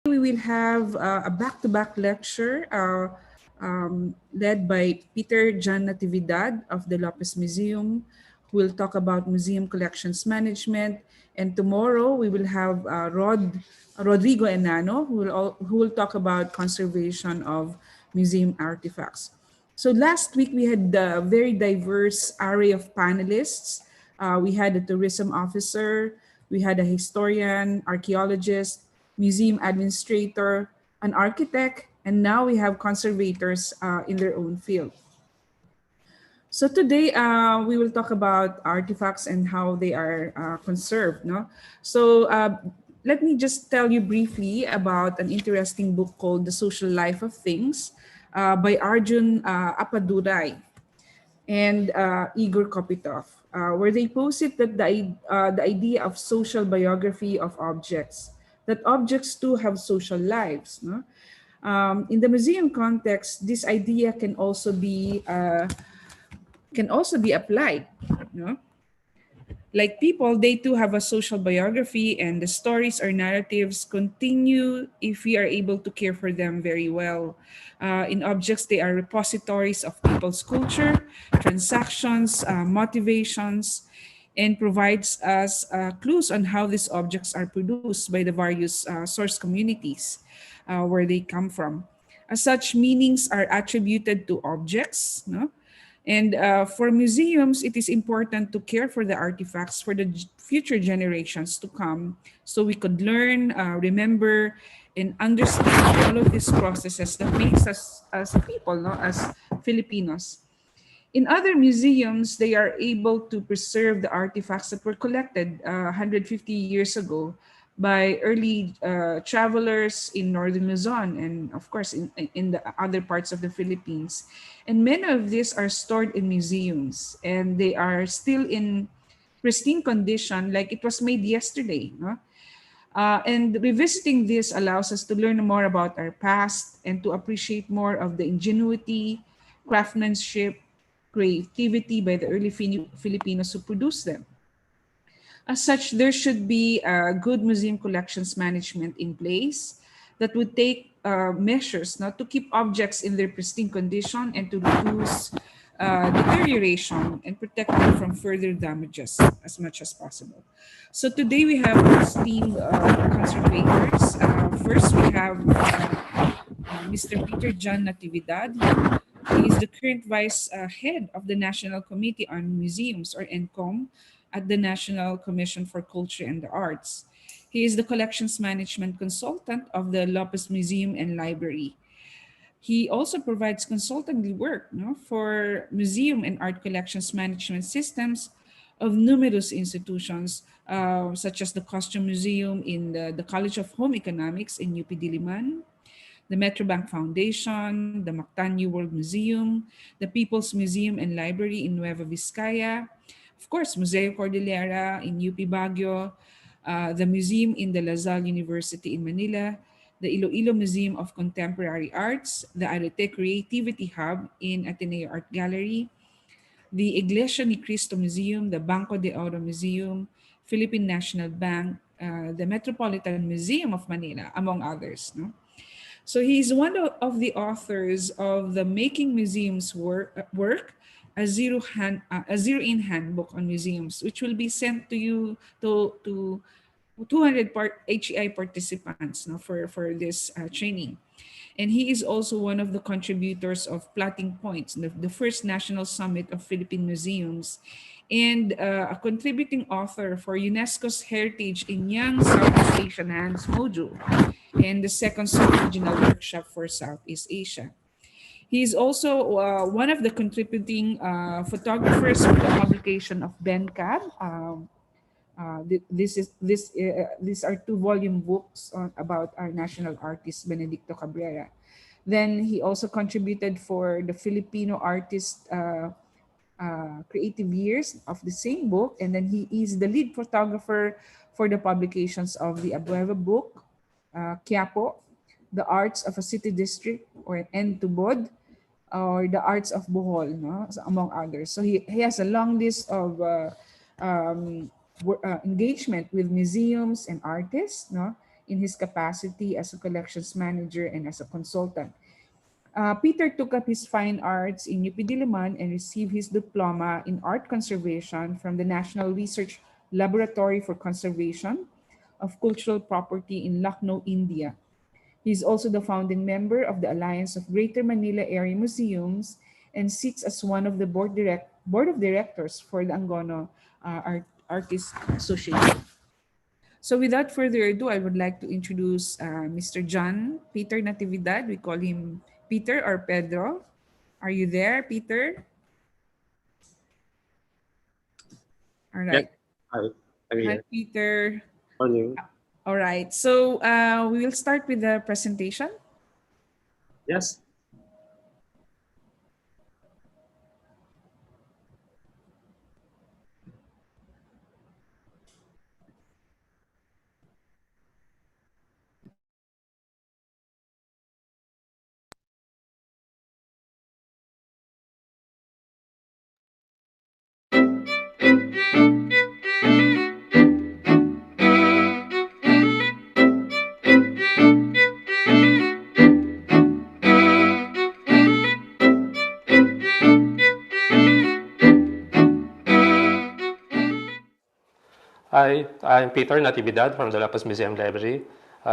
We will have a back-to-back lecture led by Peter John Natividad of the Lopez Museum, who will talk about museum collections management. And tomorrow we will have Rodrigo Enano, who will talk about conservation of museum artifacts. So last week we had a very diverse array of panelists. We had a tourism officer, we had a historian, archaeologist, museum administrator, an architect, and now we have conservators in their own field. So today we will talk about artifacts and how they are conserved. No? So let me just tell you briefly about an interesting book called The Social Life of Things by Arjun Appadurai and Igor Kopitov, where they posit that the idea of social biography of objects, that objects too have social lives. No? In the museum context, this idea can also be applied. No? Like people, they too have a social biography, and the stories or narratives continue if we are able to care for them very well. In objects, they are repositories of people's culture, transactions, motivations, and provides us clues on how these objects are produced by the various source communities where they come from. As such, meanings are attributed to objects, no? And for museums, it is important to care for the artifacts for the future generations to come so we could learn, remember, and understand all of these processes that makes us as people, no? As Filipinos. In other museums, they are able to preserve the artifacts that were collected 150 years ago by early travelers in northern Luzon and, of course, in the other parts of the Philippines. And many of these are stored in museums and they are still in pristine condition like it was made yesterday. No? And revisiting this allows us to learn more about our past and to appreciate more of the ingenuity, craftsmanship, creativity by the early Filipinos who produced them. As such, there should be good museum collections management in place that would take measures not to keep objects in their pristine condition and to reduce deterioration and protect them from further damages as much as possible. So today we have esteemed conservators. First, we have Mr. Peter John Natividad. He is the current vice head of the National Committee on Museums, or NCOM, at the National Commission for Culture and the Arts. He is the collections management consultant of the Lopez Museum and Library. He also provides consultancy work, no, for museum and art collections management systems of numerous institutions, such as the Costume Museum in the College of Home Economics in UP Diliman, the Metrobank Foundation, the Mactan New World Museum, the People's Museum and Library in Nueva Vizcaya, of course, Museo Kordilyera in UP Baguio, the museum in the Lazal University in Manila, the Iloilo Museum of Contemporary Arts, the Arete Creativity Hub in Ateneo Art Gallery, the Iglesia ni Cristo Museum, the Banco de Oro Museum, Philippine National Bank, the Metropolitan Museum of Manila, among others. No? So he's one of the authors of the Making Museums work, a zero-in handbook on museums, which will be sent to you to 200 HEI participants, no, for this training. And he is also one of the contributors of Plotting Points, the first national summit of Philippine museums, and a contributing author for UNESCO's Heritage in Young Southeast Asian Hands module and the second sub-regional workshop for Southeast Asia. He is also one of the contributing photographers for the publication of BenCab. These are two-volume books about our national artist Benedicto Cabrera. Then he also contributed for the Filipino artist creative years of the same book, and then he is the lead photographer for the publications of the Abueva book, Quiapo, The Arts of a City District, or Entubod, or The Arts of Bohol, no? So, among others. So he has a long list of engagement with museums and artists, no? in his capacity as a collections manager and as a consultant. Peter took up his fine arts in UP Diliman and received his diploma in art conservation from the National Research Laboratory for Conservation of Cultural Property in Lucknow, India. He is also the founding member of the Alliance of Greater Manila Area Museums and sits as one of the board of directors for the Angono Artists Association. So without further ado, I would like to introduce Mr. John Peter Natividad. We call him Peter or Pedro. Are you there, Peter? All Yes. right. Hi. I'm Hi, here. Peter. Morning. All right. So we will start with the presentation. Yes. Hi, I'm Peter Natividad from the Lopez Museum Library.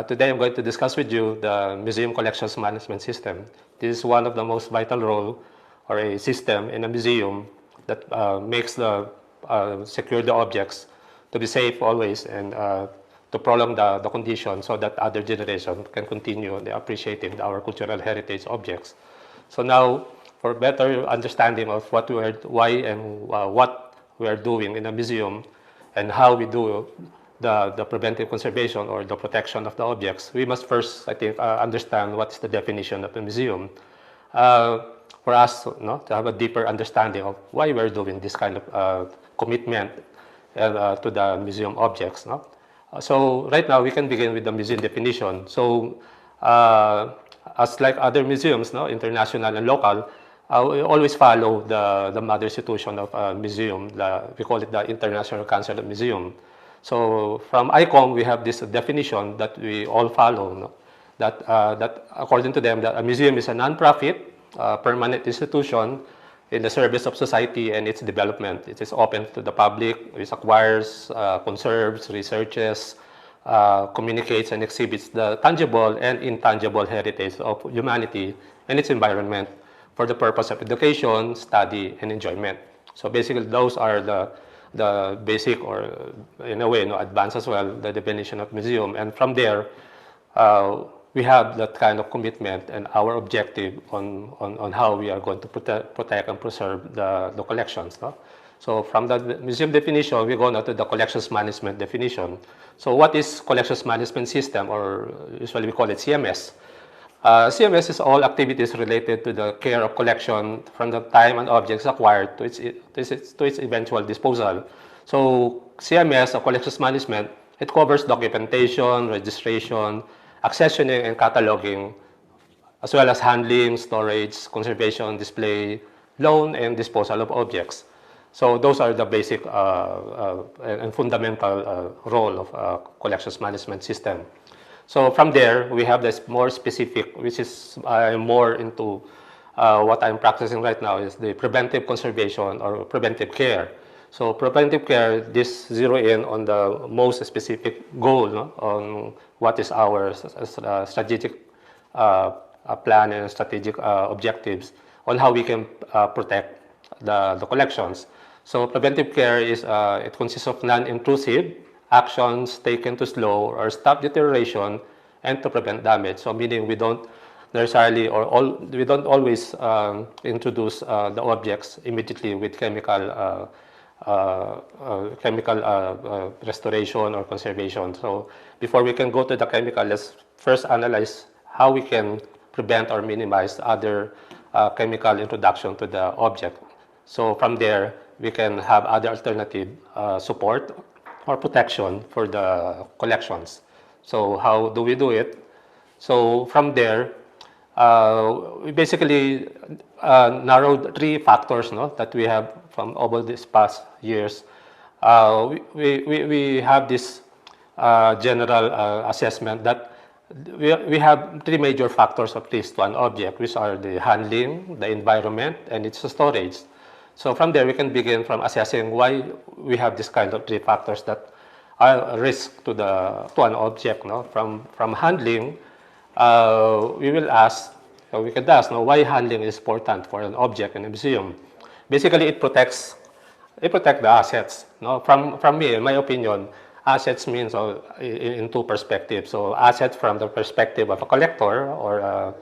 Today I'm going to discuss with you the Museum Collections Management System. This is one of the most vital role or a system in a museum that makes secure the objects to be safe always and to prolong the condition so that other generations can continue appreciating our cultural heritage objects. So now, for better understanding of why and what we are doing in a museum, and how we do the preventive conservation or the protection of the objects, we must first, I think, understand what's the definition of a museum. Uh, for us to have a deeper understanding of why we're doing this kind of commitment to the museum objects. No? So right now, we can begin with the museum definition. So as like other museums, no, international and local, we always follow the mother institution of a museum. We call it the International Council of Museum. So from ICOM, we have this definition that we all follow, no? That according to them, that a museum is a non-profit, permanent institution in the service of society and its development. It is open to the public. It acquires, conserves, researches, communicates, and exhibits the tangible and intangible heritage of humanity and its environment for the purpose of education, study, and enjoyment. So basically, those are the basic, or in a way, advanced as well, the definition of museum. And from there, we have that kind of commitment and our objective on how we are going to protect and preserve the collections. No? So from the museum definition, we go now to the collections management definition. So what is collections management system, or usually we call it CMS? CMS is all activities related to the care of collection from the time an object is acquired to its eventual disposal. So CMS, or collections management, it covers documentation, registration, accessioning, and cataloging, as well as handling, storage, conservation, display, loan, and disposal of objects. So those are the basic and fundamental role of collections management system. So from there, we have this more specific, which is more into what I'm practicing right now, is the preventive conservation or preventive care. So preventive care, this zero in on the most specific goal, no, on what is our strategic plan and strategic objectives on how we can protect the collections. So preventive care is, it consists of non-intrusive actions taken to slow or stop deterioration and to prevent damage. So meaning we don't necessarily we don't always introduce the objects immediately with chemical restoration or conservation. So before we can go to the chemical, let's first analyze how we can prevent or minimize other chemical introduction to the object. So from there, we can have other alternative support or protection for the collections. So how do we do it? So from there, we basically narrowed three factors, no, that we have from over these past years. We have this general assessment that we have three major factors of least one object, which are the handling, the environment, and its storage. So from there, we can begin from assessing why we have this kind of three factors that are a risk to an object. No, from handling, we will ask, or we could ask, no, why handling is important for an object in a museum. Basically, it protects the assets. No, from me, in my opinion, assets means in two perspectives. So assets from the perspective of a collector or a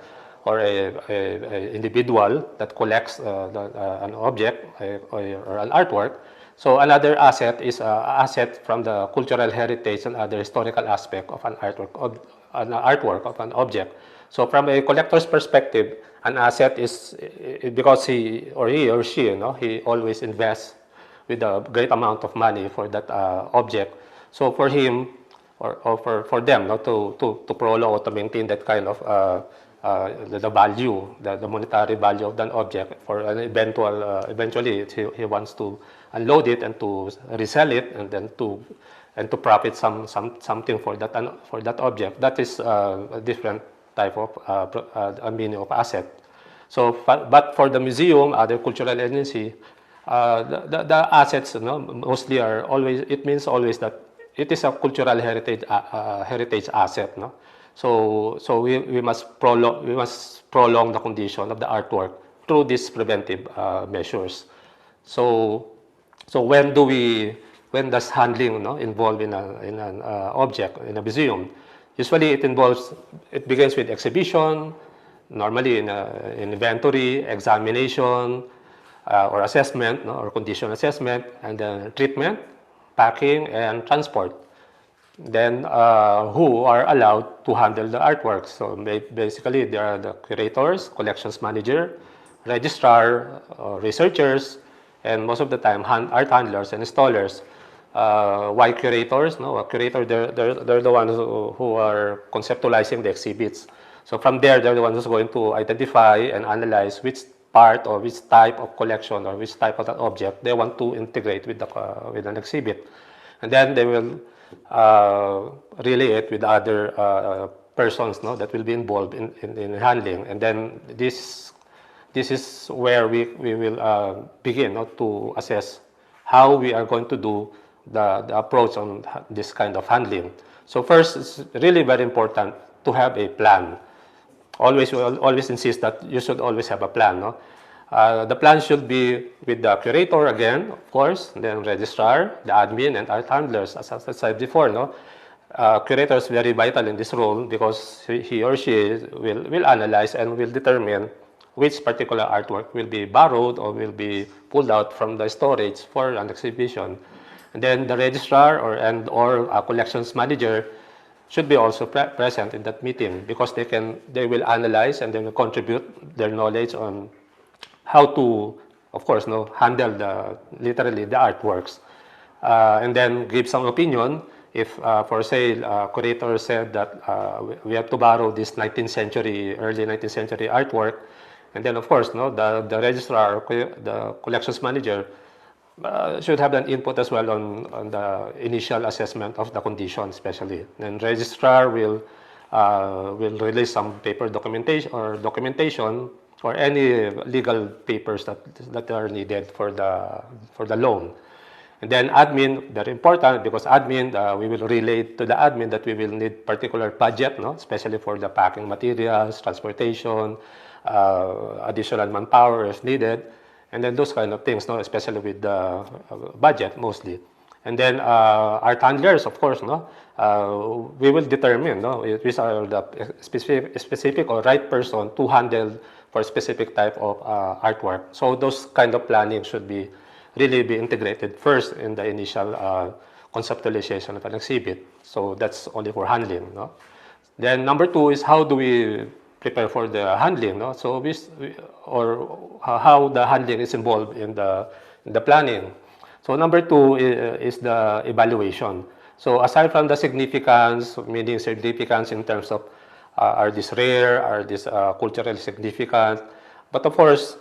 individual that collects an object or an artwork. So another asset is asset from the cultural heritage and other historical aspect of an artwork of an object. So from a collector's perspective, an asset is because he or she, he always invests with a great amount of money for that object. So for him or for them, to prolong or to maintain that kind of the value, the monetary value of that object for an eventually he wants to unload it and to resell it and then to profit something for that object. That is a different type of a meaning of asset. So, but for the museum, other cultural agency, the assets, mostly are always. It means always that it is a cultural heritage asset, no. So we must prolong the condition of the artwork through these preventive measures. So when does handling involve in an object in a museum? Usually it begins with exhibition, normally in inventory, examination, or assessment, or condition assessment, and then treatment, packing, and transport. Then who are allowed to handle the artworks? So basically there are the curators, collections manager, registrar, researchers, and most of the time art handlers and installers. Why curators? No, a curator, they're the ones who are conceptualizing the exhibits. So from there, they're the ones who's going to identify and analyze which part or which type of collection or which type of that object they want to integrate with an exhibit. And then they will relay it with other persons that will be involved in handling. And then this is where we will begin to assess how we are going to do the approach on this kind of handling. So first, it's really very important to have a plan. We always insist that you should always have a plan. No? The plan should be with the curator again, of course, then registrar, the admin, and art handlers, as I said before. No? Curator is very vital in this role because he or she will analyze and will determine which particular artwork will be borrowed or will be pulled out from the storage for an exhibition. And then the registrar or a collections manager should be also present in that meeting because they will analyze and they will contribute their knowledge on how to, of course, handle literally the artworks, and then give some opinion. If, for say, curator said that we have to borrow this early 19th century artwork, and then of course, the registrar, the collections manager, should have an input as well on the initial assessment of the condition, especially. And registrar will release some paper documentation or any legal papers that are needed for the loan. And then admin, very important because admin, we will relay to the admin that we will need particular budget, especially for the packing materials, transportation, additional manpower if needed. And then those kind of things, especially with the budget mostly. And then art handlers, of course, we will determine which are the specific or right person to handle for a specific type of artwork. So those kind of planning should really be integrated first in the initial conceptualization of an exhibit. So that's only for handling. Then number two is how do we prepare for the handling, so or how the handling is involved in the planning. So number two is the evaluation. So aside from the significance, meaning significance in terms of are these rare, are these culturally significant, but of course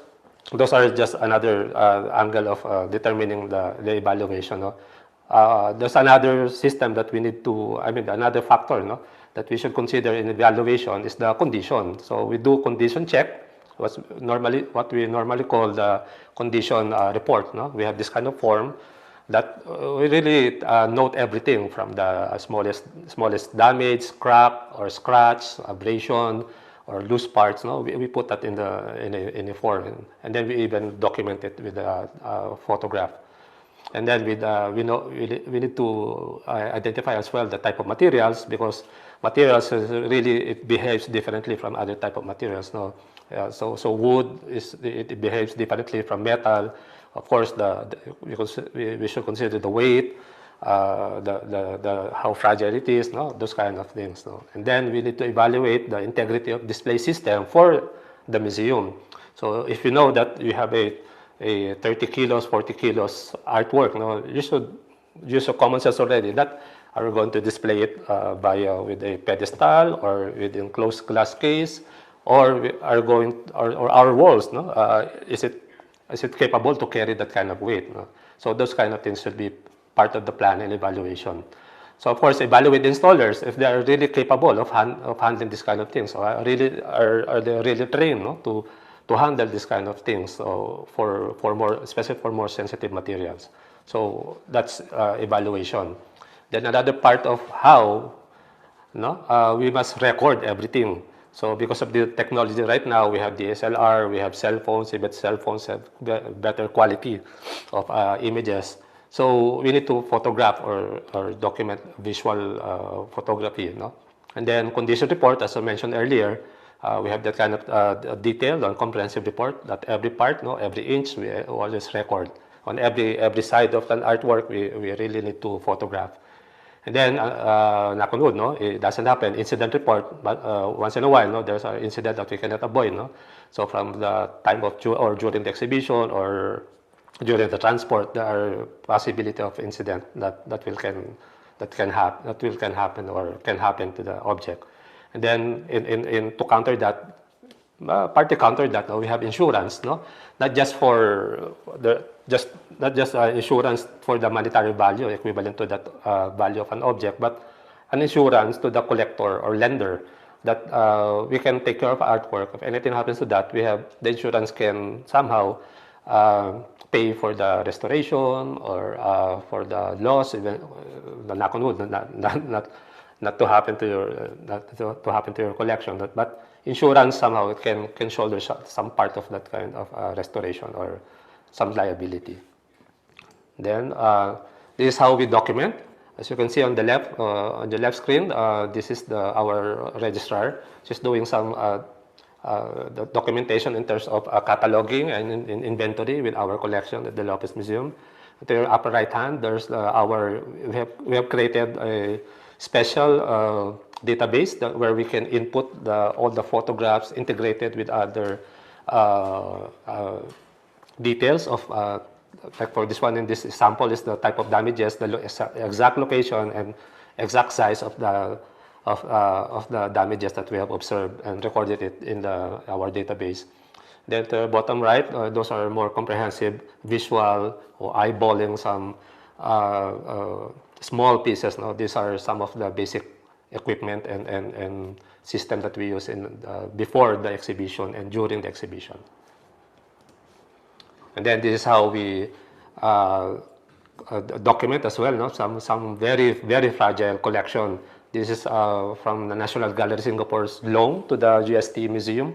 those are just another angle of determining the evaluation. There's another system that we need to, another factor, no, that we should consider in evaluation is the condition. So we do condition check, what we normally call the condition report. No? We have this kind of form that we really note everything from the smallest damage, crack or scratch, abrasion, or loose parts. No, we put that in a form, and then we even document it with a photograph. And then we need to identify as well the type of materials, because materials it behaves differently from other type of materials. No, so wood it behaves differently from metal. Of course, we should consider the weight, how fragile it is, no, those kind of things. No, and then we need to evaluate the integrity of display system for the museum. So if you know that you have a 30 kilos, 40 kilos artwork, no, you should use your common sense already. That are we going to display it with a pedestal or with enclosed glass case, or we are going or our walls, no? Is it capable to carry that kind of weight? No? So those kind of things should be part of the plan and evaluation. So of course, evaluate the installers if they are really capable of handling this kind of things. So are they really trained, no, to handle this kind of things? So for more, especially for more sensitive materials. So that's evaluation. Then another part of how, no, we must record everything. So because of the technology right now, we have DSLR, we have cell phones, even cell phones have better quality of images. So we need to photograph or document visual photography, no? And then condition report, as I mentioned earlier, we have that kind of detailed or comprehensive report that every part, no, every inch, we always record. On every side of an artwork, we really need to photograph. And then, knock on wood, no, it doesn't happen. Incident report, but once in a while, no, there's an incident that we cannot avoid, no. So from the time of or during the exhibition or during the transport, there are possibility of incident that can happen or can happen to the object. And then to counter that, partly counter that, we have insurance, no, not just for insurance for the monetary value equivalent to that value of an object, but an insurance to the collector or lender that we can take care of artwork. If anything happens to that, the insurance can somehow pay for the restoration or for the loss, even the knock on wood, not to happen to your collection. But insurance somehow it can shoulder some part of that kind of restoration or some liability. Then this is how we document. As you can see on the left screen, this is our registrar. She's doing some the documentation in terms of cataloging and in inventory with our collection at the Lopez Museum. To your upper right hand, there's we have created a special database where we can input all the photographs integrated with other details of like for this one in this sample is the type of damages, the exact location and exact size of the damages that we have observed and recorded it in our database. Then to the bottom right, those are more comprehensive visual or eyeballing some small pieces. No? These are some of the basic equipment and system that we use before the exhibition and during the exhibition. And then this is how we document as well, no? Some very, very fragile collection. This is from the National Gallery Singapore's loan to the GST Museum.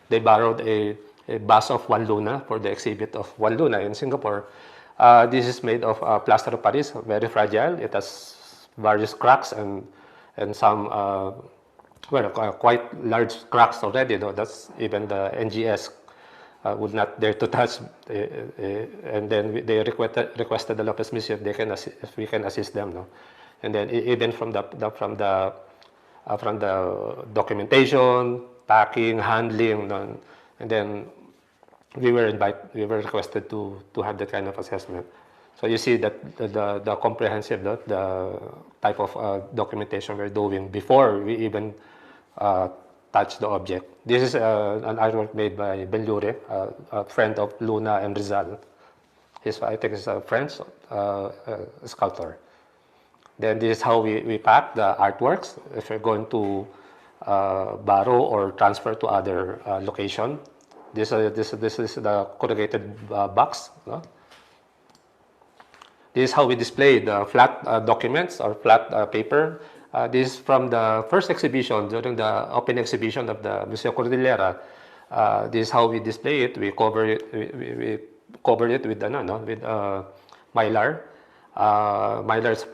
They borrowed a bust of Juan Luna for the exhibit of Juan Luna in Singapore. This is made of plaster of Paris, very fragile. It has various cracks and some quite large cracks already, though. That's even the NGS would not dare to touch, and then they requested the Lopez Museum if we can assist them, no? And then even from the documentation, packing, handling, no? And then we were requested to have that kind of assessment. So you see that the comprehensive the type of documentation we're doing before we even touch the object. This is an artwork made by Ben Lure, a friend of Luna and Rizal. This, I think, is a French sculptor. Then this is how we pack the artworks if you're going to borrow or transfer to other location. This is the corrugated box. No? This is how we display the flat documents or flat paper. This is from the first exhibition, during the open exhibition of the Museo Kordilyera. This is how we display it. We cover it. We cover it with with mylar. Mylar is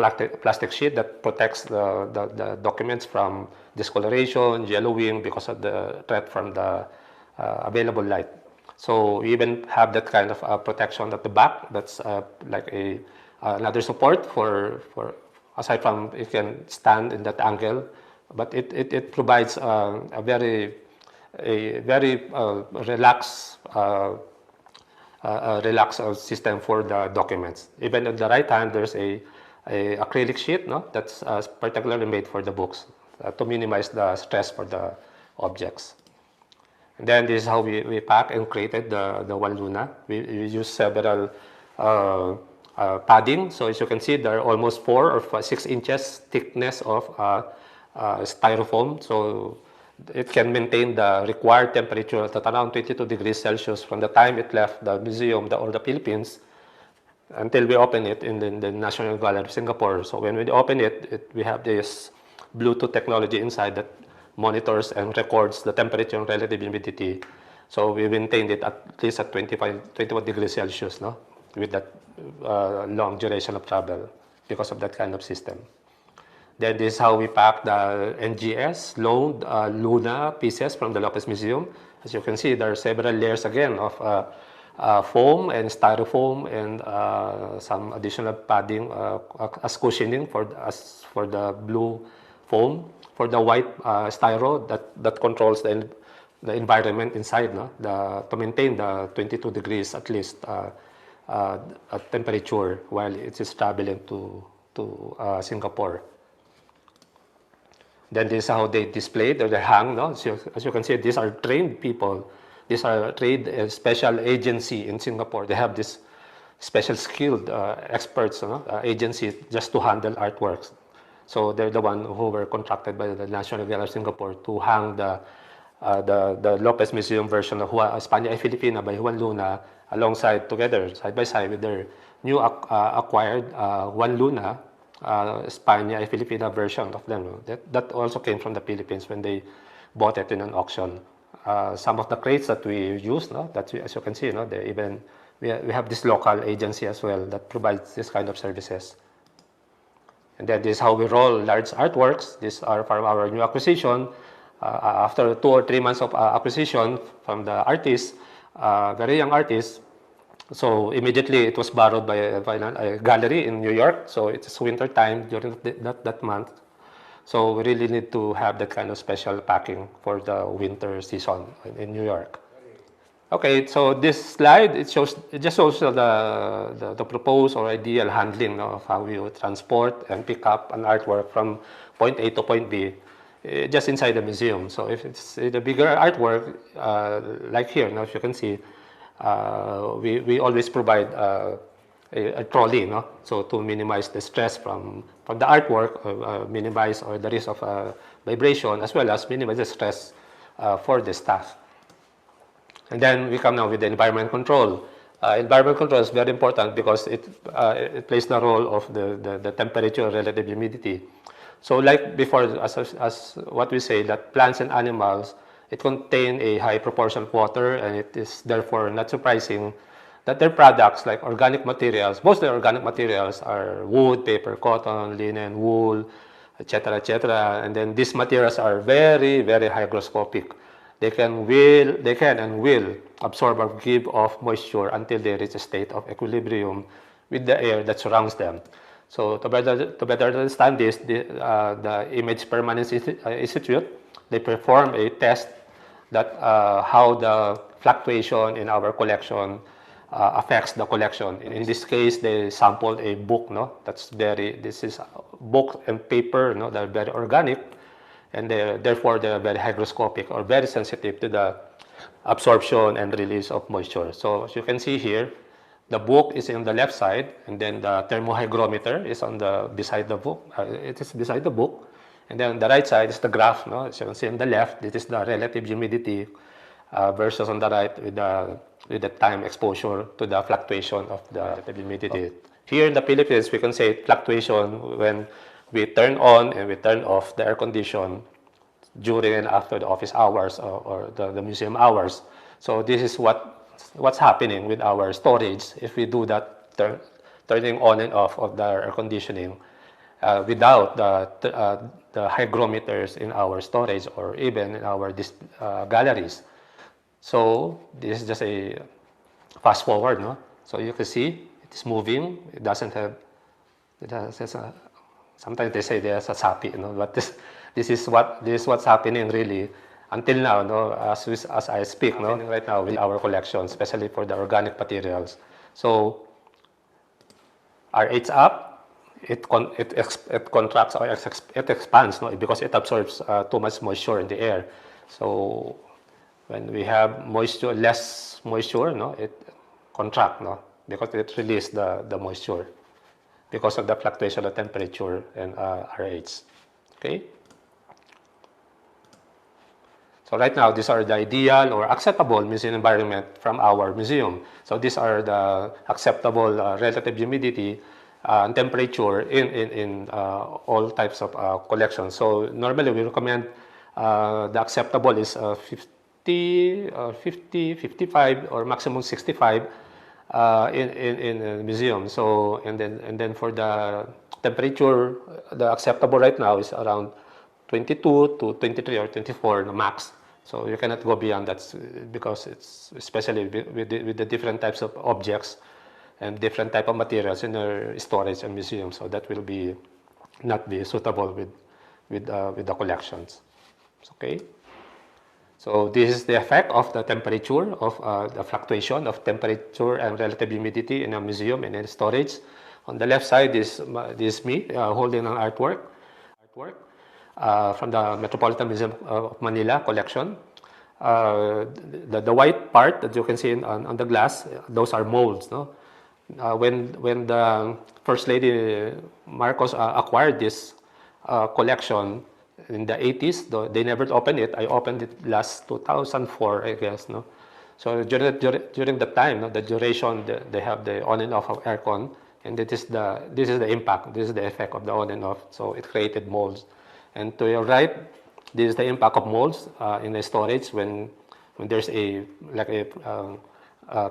plastic sheet that protects the documents from discoloration, yellowing because of the threat from the available light. So we even have that kind of protection at the back. That's like another support for aside from you can stand in that angle, but it provides a very relaxed system for the documents. Even on the right hand, there's a acrylic sheet, no, that's particularly made for the books to minimize the stress for the objects. And then this is how we pack and created the one Luna. We use several padding. So as you can see, there are almost 4 or 6 inches thickness of styrofoam. So it can maintain the required temperature at around 22 degrees Celsius from the time it left the museum or the Philippines until we open it in the National Gallery of Singapore. So when we open it, we have this Bluetooth technology inside that monitors and records the temperature and relative humidity. So we maintained it at least at 21 degrees Celsius, no? With that long duration of travel because of that kind of system. Then this is how we pack the NGS, loaned Luna pieces from the Lopez Museum. As you can see, there are several layers again of foam and styrofoam and some additional padding as cushioning for the blue foam. For the white styro that controls the environment inside, no? To maintain the 22 degrees at least temperature while it is traveling to Singapore. Then this is how they display, they hang. No? So, as you can see, these are trained people. These are trained special agency in Singapore. They have this special skilled experts, agency just to handle artworks. So they're the one who were contracted by the National Gallery of Singapore to hang the Lopez Museum version of España y Filipina by Juan Luna alongside together, side by side with their new acquired Juan Luna España y Filipina version of them. That also came from the Philippines when they bought it in an auction. Some of the crates that we use, as you can see, we have this local agency as well that provides this kind of services. And then this is how we roll large artworks. These are from our new acquisition. After 2 or 3 months of acquisition from the artist, very young artist, so immediately it was borrowed by a gallery in New York. So it's winter time during that month. So we really need to have that kind of special packing for the winter season in New York. Okay, so this slide, it just shows the proposed or ideal handling of how you transport and pick up an artwork from point A to point B, just inside the museum. So if it's the bigger artwork, like here, now if you can see, we always provide a trolley, so to minimize the stress from the artwork, minimize or the risk of vibration, as well as minimize the stress for the staff. And then we come now with the environment control. Environment control is very important because it plays the role of the temperature, relative humidity. So like before, as what we say, that plants and animals, it contain a high proportion of water, and it is therefore not surprising that their products, like organic materials, most of the organic materials are wood, paper, cotton, linen, wool, etc., etc. And then these materials are very, very hygroscopic. They can and will absorb or give off moisture until they reach a state of equilibrium with the air that surrounds them. So to better understand this, the Image Permanence Institute, they perform a test that how the fluctuation in our collection affects the collection. In this case, they sampled a book, this is book and paper, they're very organic, and therefore they're very hygroscopic or very sensitive to the absorption and release of moisture. So as you can see here, The book is on the left side, and then the thermohygrometer is on the beside the book. It is beside the book, and then on the right side is the graph. No, as you can see on the left, this is the relative humidity versus on the right with the time exposure to the fluctuation of the relative humidity. Here in the Philippines, we can say fluctuation when we turn on and we turn off the air condition during and after the office hours or the museum hours. So this is what's happening with our storage if we do that turning on and off of the air conditioning without the hygrometers in our storage or even in our galleries. So this is just a fast forward, no? So you can see it is moving. It has sometimes they say there's a sapi, you know, but this is what's happening really until now, no, as I speak, no, right now with our collection, especially for the organic materials. So RH up, it contracts or it expands, no, because it absorbs too much moisture in the air. So when we have moisture, less moisture, no, it contracts, no, because it releases the moisture because of the fluctuation of temperature and RH. Okay. So right now, these are the ideal or acceptable museum environment from our museum. So these are the acceptable relative humidity and temperature in all types of collections. So normally we recommend the acceptable is 50, 55, or maximum 65 in a museum. So and then for the temperature, the acceptable right now is around 22 to 23 or 24 max. So you cannot go beyond that because it's especially with the different types of objects and different type of materials in our storage and museums. So that will not be suitable with the collections. Okay. So this is the effect of the temperature of the fluctuation of temperature and relative humidity in a museum and in storage. On the left side is me holding an artwork from the Metropolitan Museum of Manila collection. The white part that you can see on the glass, those are molds. No? When the First Lady Marcos acquired this collection in the 80s, though they never opened it. I opened it last 2004, I guess. No, so during the time, no, the duration they have the on and off of aircon, and this is the impact. This is the effect of the on and off. So it created molds. And to your right, this is the impact of molds in the storage when there's a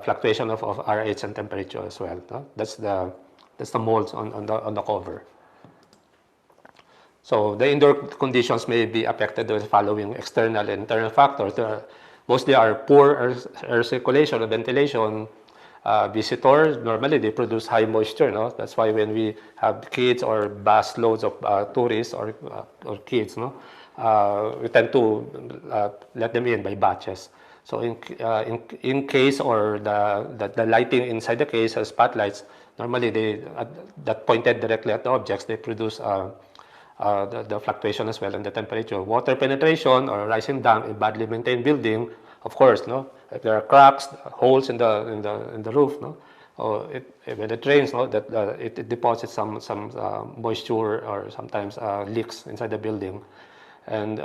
fluctuation of RH and temperature as well. No? That's the molds on the cover. So the indoor conditions may be affected with the following external and internal factors. Mostly are poor air circulation or ventilation. Visitors, normally they produce high moisture. No? That's why when we have kids or bus loads of tourists or kids, no? We tend to let them in by batches. So in case or the lighting inside the case has spotlights, normally that pointed directly at the objects, they produce the fluctuation as well and the temperature. Water penetration or rising damp in badly maintained building, of course, no. If there are cracks, holes in the roof, no, or when it rains, no, that it deposits some moisture or sometimes leaks inside the building, and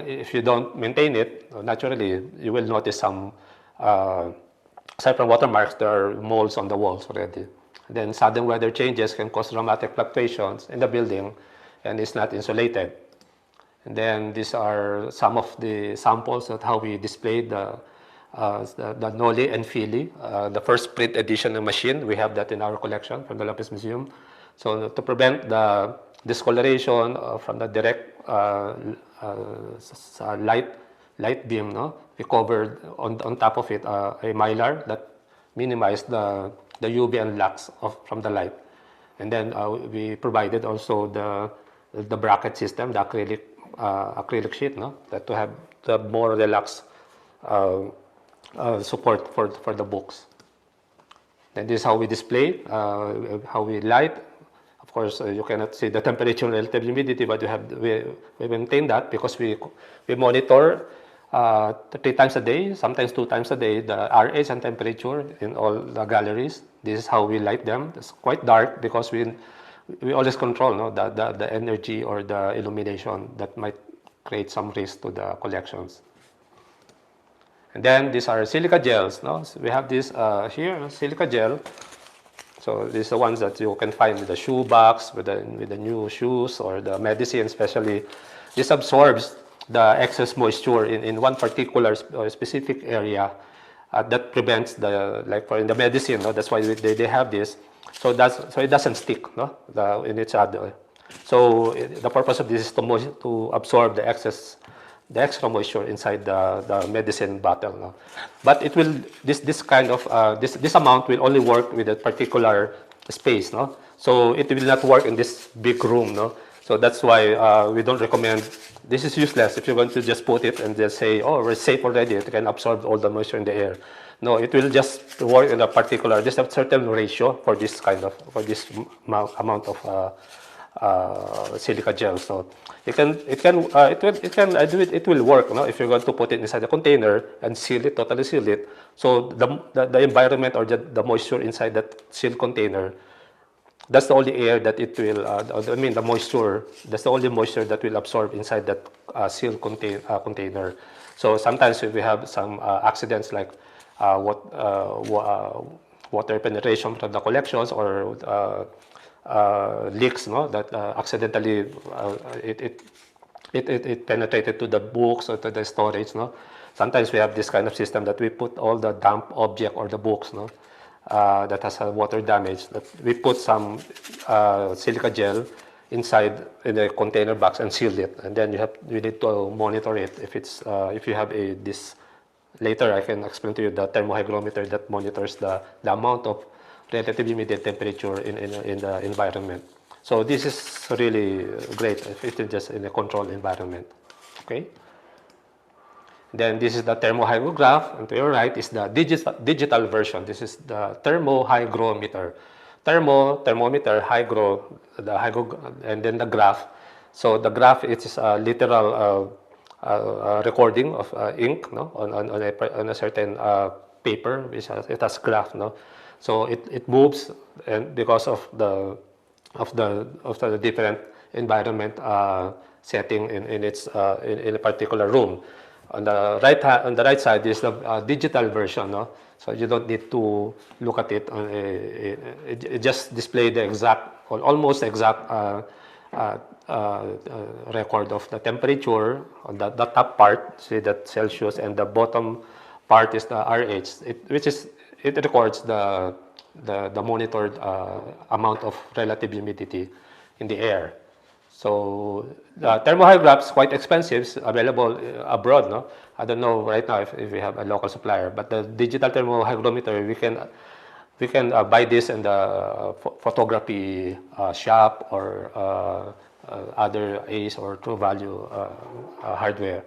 if you don't maintain it, naturally you will notice some. Aside from watermarks, there are molds on the walls already. Then sudden weather changes can cause dramatic fluctuations in the building, and it's not insulated. And then these are some of the samples of how we displayed the Noli and Fili, the first print edition of machine. We have that in our collection from the Lopez Museum. So to prevent the discoloration from the direct light beam, no, we covered on top of it a mylar that minimized the UV and lux from the light. And then we provided also the bracket system, the acrylic sheet, no, that to have the more relaxed support for the books. Then this is how we display, how we light. Of course, you cannot see the temperature and relative humidity, but we maintain that because we monitor 3 times a day, sometimes 2 times a day, the RH and temperature in all the galleries. This is how we light them. It's quite dark because we always control, no, the energy or the illumination that might create some risk to the collections. And then these are silica gels. No? So we have this here, silica gel. So these are the ones that you can find in the shoe box with the new shoes or the medicine especially. This absorbs the excess moisture in one particular specific area that prevents like for in the medicine, no? That's why they have this. So it doesn't stick, no? In each other. So the purpose of this is to absorb the extra moisture inside the medicine bottle. No? But it will this kind of this amount will only work with a particular space. No? So it will not work in this big room. No? So that's why we don't recommend. This is useless if you're going to just put it and just say, oh, we're safe already. It can absorb all the moisture in the air. No, it will just work in a particular, just a certain ratio for this amount of silica gel. So it will work. No? If you're going to put it inside a container and seal it, totally seal it. So the environment or the moisture inside that sealed container, that's the only air that it will. The moisture. That's the only moisture that will absorb inside that sealed container. So sometimes if we have some accidents like water penetration from the collections or leaks, no, that accidentally it penetrated to the books or to the storage, no. Sometimes we have this kind of system that we put all the damp object or the books, no, that has water damage. That we put some silica gel inside in a container box and seal it, and then you need to monitor it if you have this. Later, I can explain to you the thermohygrometer that monitors the amount of relative humidity temperature in the environment. So this is really great if it's just in a controlled environment. Okay. Then this is the thermohygrograph, and to your right is the digital version. This is the thermohygrometer. Thermometer, and then the graph. So the graph is a literal recording of ink, no, on a certain paper, which it has graph, no. So it moves, and because of the different environment setting in a particular room. On the right side is the digital version, no. So you don't need to look at it. It just displays the exact, or almost exact record of the temperature on the top part. See that Celsius, and the bottom part is the RH, it records the monitored amount of relative humidity in the air. So the thermohygraph is quite expensive, available abroad. No, I don't know right now if we have a local supplier, but the digital thermohygrometer we can buy this in the photography shop or other HEIs or True Value hardware.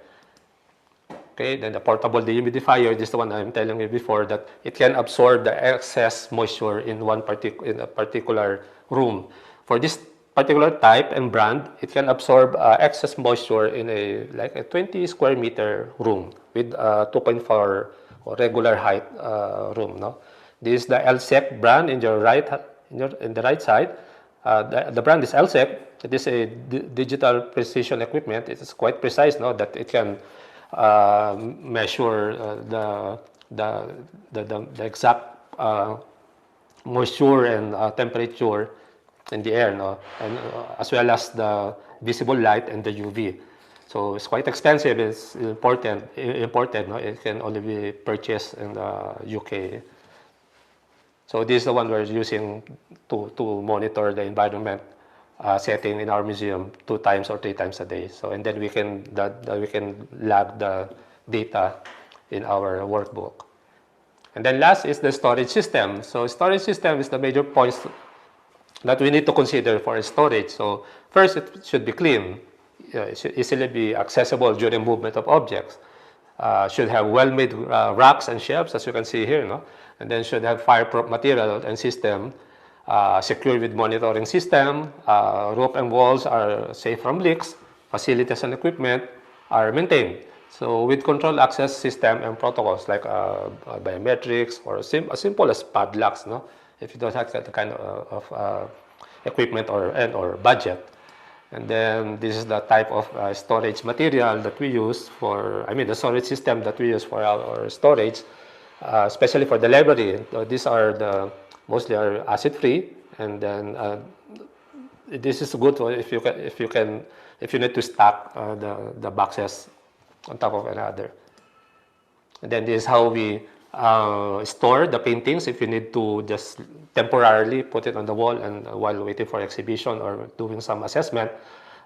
Okay, then the portable dehumidifier, this is the one I'm telling you before, that it can absorb the excess moisture in a particular room. For this particular type and brand, it can absorb excess moisture in a 20 square meter room with 2.4 regular height room. No, this is the LSEC brand in the right side. The brand is LSEC. It is a digital precision equipment. It is quite precise, no, that it can measure the exact moisture and temperature in the air, no, and as well as the visible light and the UV. So it's quite expensive. It's imported. No? It can only be purchased in the UK. So this is the one we're using to monitor the environment setting in our museum 2 times or 3 times a day. So, and then we can log the data in our workbook. And then last is the storage system. So storage system is the major points that we need to consider for storage. So first, it should be clean. It should easily be accessible during movement of objects. Should have well-made racks and shelves, as you can see here, no? And then should have fireproof material and system, secure with monitoring system. Roof and walls are safe from leaks. Facilities and equipment are maintained. So with control access system and protocols like biometrics or as simple as padlocks, no? If you don't have that kind of equipment or budget. And then this is the type of storage material that we use for, the storage system that we use for our storage, especially for the library. So these are mostly are acid-free, and then this is good if you need to stack the boxes on top of another. And then this is how we store the paintings if you need to just temporarily put it on the wall and while waiting for exhibition or doing some assessment.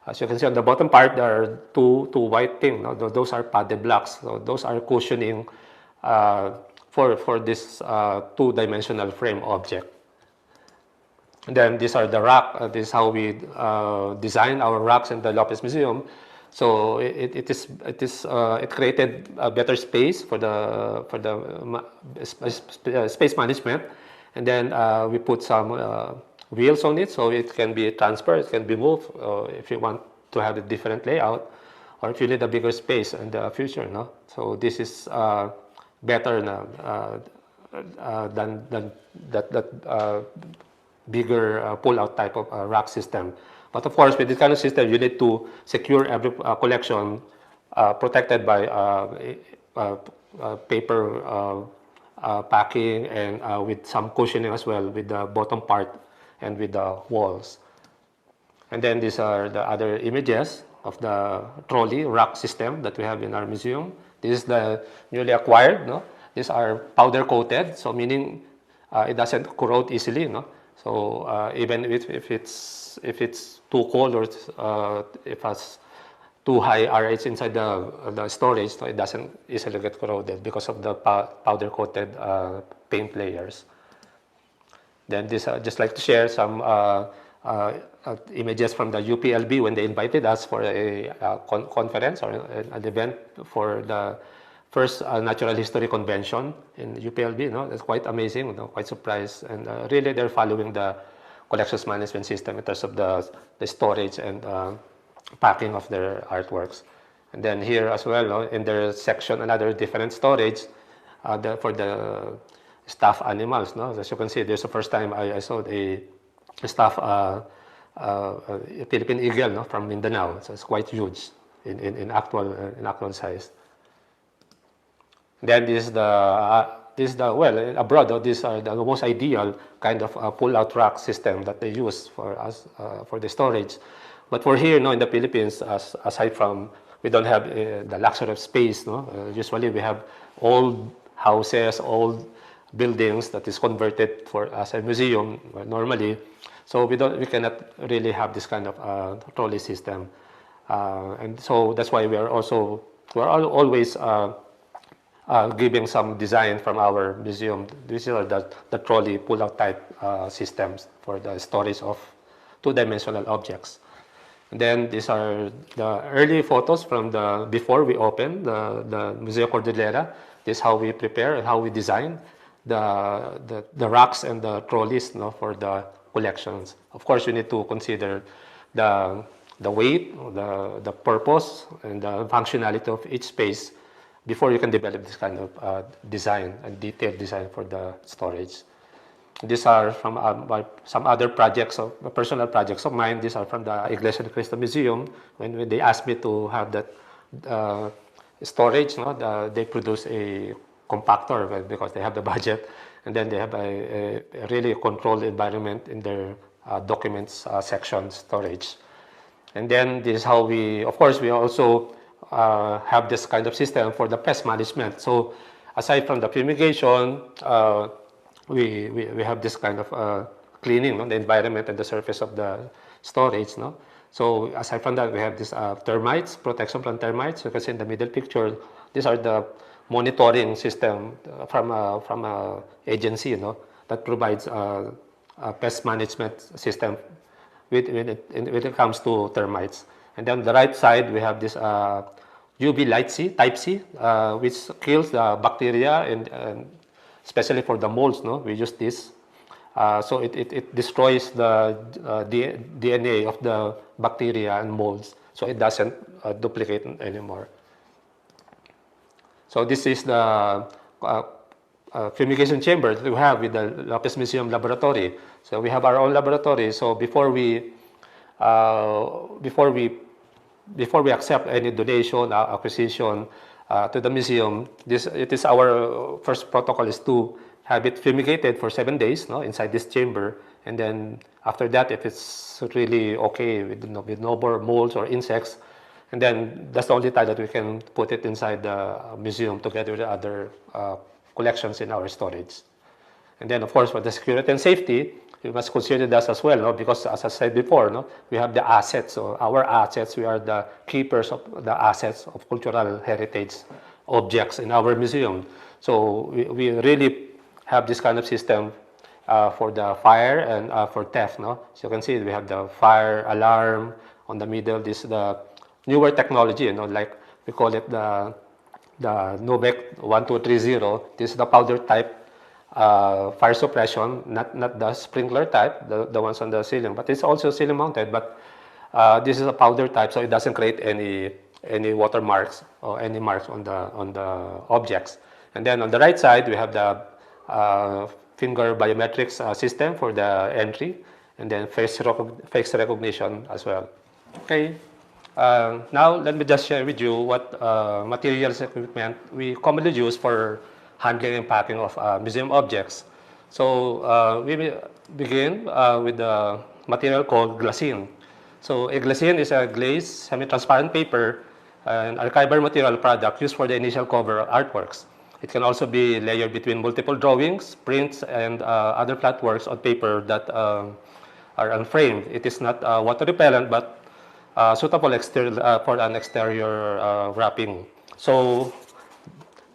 As you can see on the bottom part, there are two white things. No? Those are padded blocks. So those are cushioning for this two-dimensional frame object. And then these are the rack. This is how we design our racks in the Lopez Museum. So it created a better space for the space management, and then we put some wheels on it so it can be transferred, it can be moved if you want to have a different layout, or if you need a bigger space in the future. No, so this is better than that bigger pull-out type of rack system. But of course, with this kind of system, you need to secure every collection protected by paper packing and with some cushioning as well with the bottom part and with the walls. And then these are the other images of the trolley rack system that we have in our museum. This is the newly acquired. No? These are powder coated, so meaning it doesn't corrode easily. No? So even if it's too cold or if it has too high RH inside the storage, so it doesn't easily get corroded because of the powder coated paint layers. Then this just like to share some images from the UPLB when they invited us for a conference or an event for the first natural history convention in UPLB. No? That's quite amazing, quite surprised, and really they're following the collections management system in terms of the storage and packing of their artworks. And then here as well, in their section, another different storage for the stuffed animals. No? As you can see, there's the first time I saw a stuffed Philippine eagle, no? From Mindanao. So it's quite huge in actual size. Then this is well, abroad, these are the most ideal kind of pull-out rack system that they use for us for the storage. But for here, in the Philippines, aside from we don't have the luxury of space, usually we have old houses, old buildings that is converted for as a museum normally. So we cannot really have this kind of trolley system, and so that's why we're always giving some design from our museum. These are the trolley pull-out type systems for the storage of two-dimensional objects. And then these are the early photos from before we opened the Museo Kordilyera. This is how we prepare and how we design the racks and the trolleys for the collections. Of course, you need to consider the weight, the purpose, and the functionality of each space before you can develop this kind of design and detailed design for the storage. These are from some other projects, personal projects of mine. These are from the Iglesia de Cristo Museum. When they asked me to have that storage, they produce a compactor because they have the budget, and then they have a really controlled environment in their documents section storage. And then this is how we also have this kind of system for the pest management. So aside from the fumigation, we have this kind of cleaning, the environment and the surface of the storage. So aside from that, we have this termites, protection from termites. You can see in the middle picture, these are the monitoring system from a agency, that provides a pest management system when it comes to termites. And then on the right side, we have this UV light C, type C, which kills the bacteria and especially for the molds. We use this. So it destroys the DNA of the bacteria and molds, so it doesn't duplicate anymore. So this is the fumigation chamber that we have with the Lopez Museum laboratory. So we have our own laboratory. So before we accept any donation, acquisition to the museum, it is our first protocol is to have it fumigated for 7 days, no, inside this chamber, and then after that, if it's really okay with no more molds or insects, and then that's the only time that we can put it inside the museum together with the other collections in our storage. And then, of course, for the security and safety, we must consider that as well, no? Because as I said before, no, we have the assets, so our assets, we are the keepers of the assets of cultural heritage objects in our museum. So we really have this kind of system for the fire and for theft. No? So you can see we have the fire alarm on the middle. This is the newer technology, like we call it the Novec 1230. This is the powder type fire suppression, not the sprinkler type, the ones on the ceiling, but it's also ceiling mounted, but this is a powder type, so it doesn't create any watermarks or any marks on the objects. And then on the right side, we have the finger biometrics system for the entry, and then face recognition as well. Okay. Now let me just share with you what materials equipment we commonly use for handling and packing of museum objects. So we will begin with the material called glassine. So a glassine is a glazed semi-transparent paper, an archival material product used for the initial cover of artworks. It can also be layered between multiple drawings, prints, and other flat works on paper that are unframed. It is not water repellent, but suitable for an exterior wrapping. So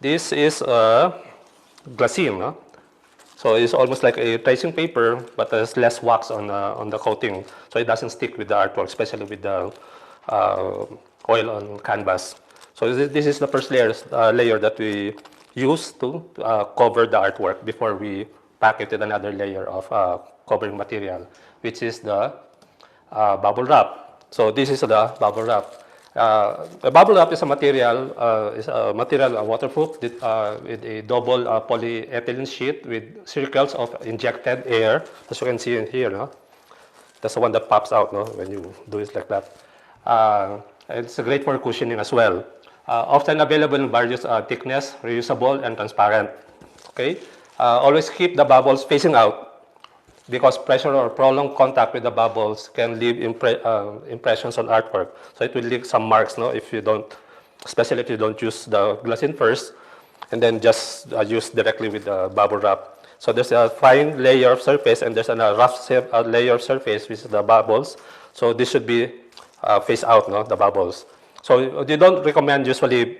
this is a glassine. No? So it's almost like a tracing paper, but there's less wax on the coating, so it doesn't stick with the artwork, especially with the oil on canvas. So this is the first layer that we use to cover the artwork before we pack it with another layer of covering material, which is the bubble wrap. So this is the bubble wrap. The bubble wrap is a material, waterproof with a double polyethylene sheet with circles of injected air, as you can see in here. No? That's the one that pops out, no? When you do it like that. It's great for cushioning as well. Often available in various thickness, reusable, and transparent. Okay. Always keep the bubbles facing out, because pressure or prolonged contact with the bubbles can leave impressions on artwork. So it will leave some marks, no, if you don't, especially if you don't use the glassine first, and then just use directly with the bubble wrap. So there's a fine layer of surface, and there's a rough layer of surface, which is the bubbles. So this should be face out, no, the bubbles. So you don't recommend usually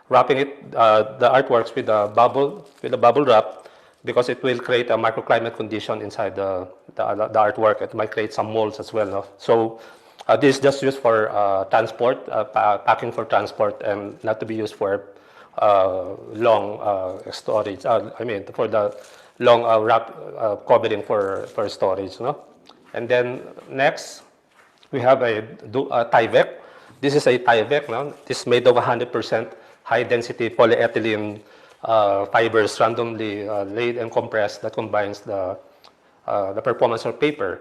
wrapping it, the artworks with the bubble wrap, because it will create a microclimate condition inside the artwork. It might create some molds as well. No? So this is just used for transport, packing for transport, and not to be used for long storage. For the long wrap covering for storage. No? And then next, we have a Tyvek. This is a Tyvek. No? This is made of 100% high-density polyethylene fibers randomly laid and compressed that combines the performance of paper,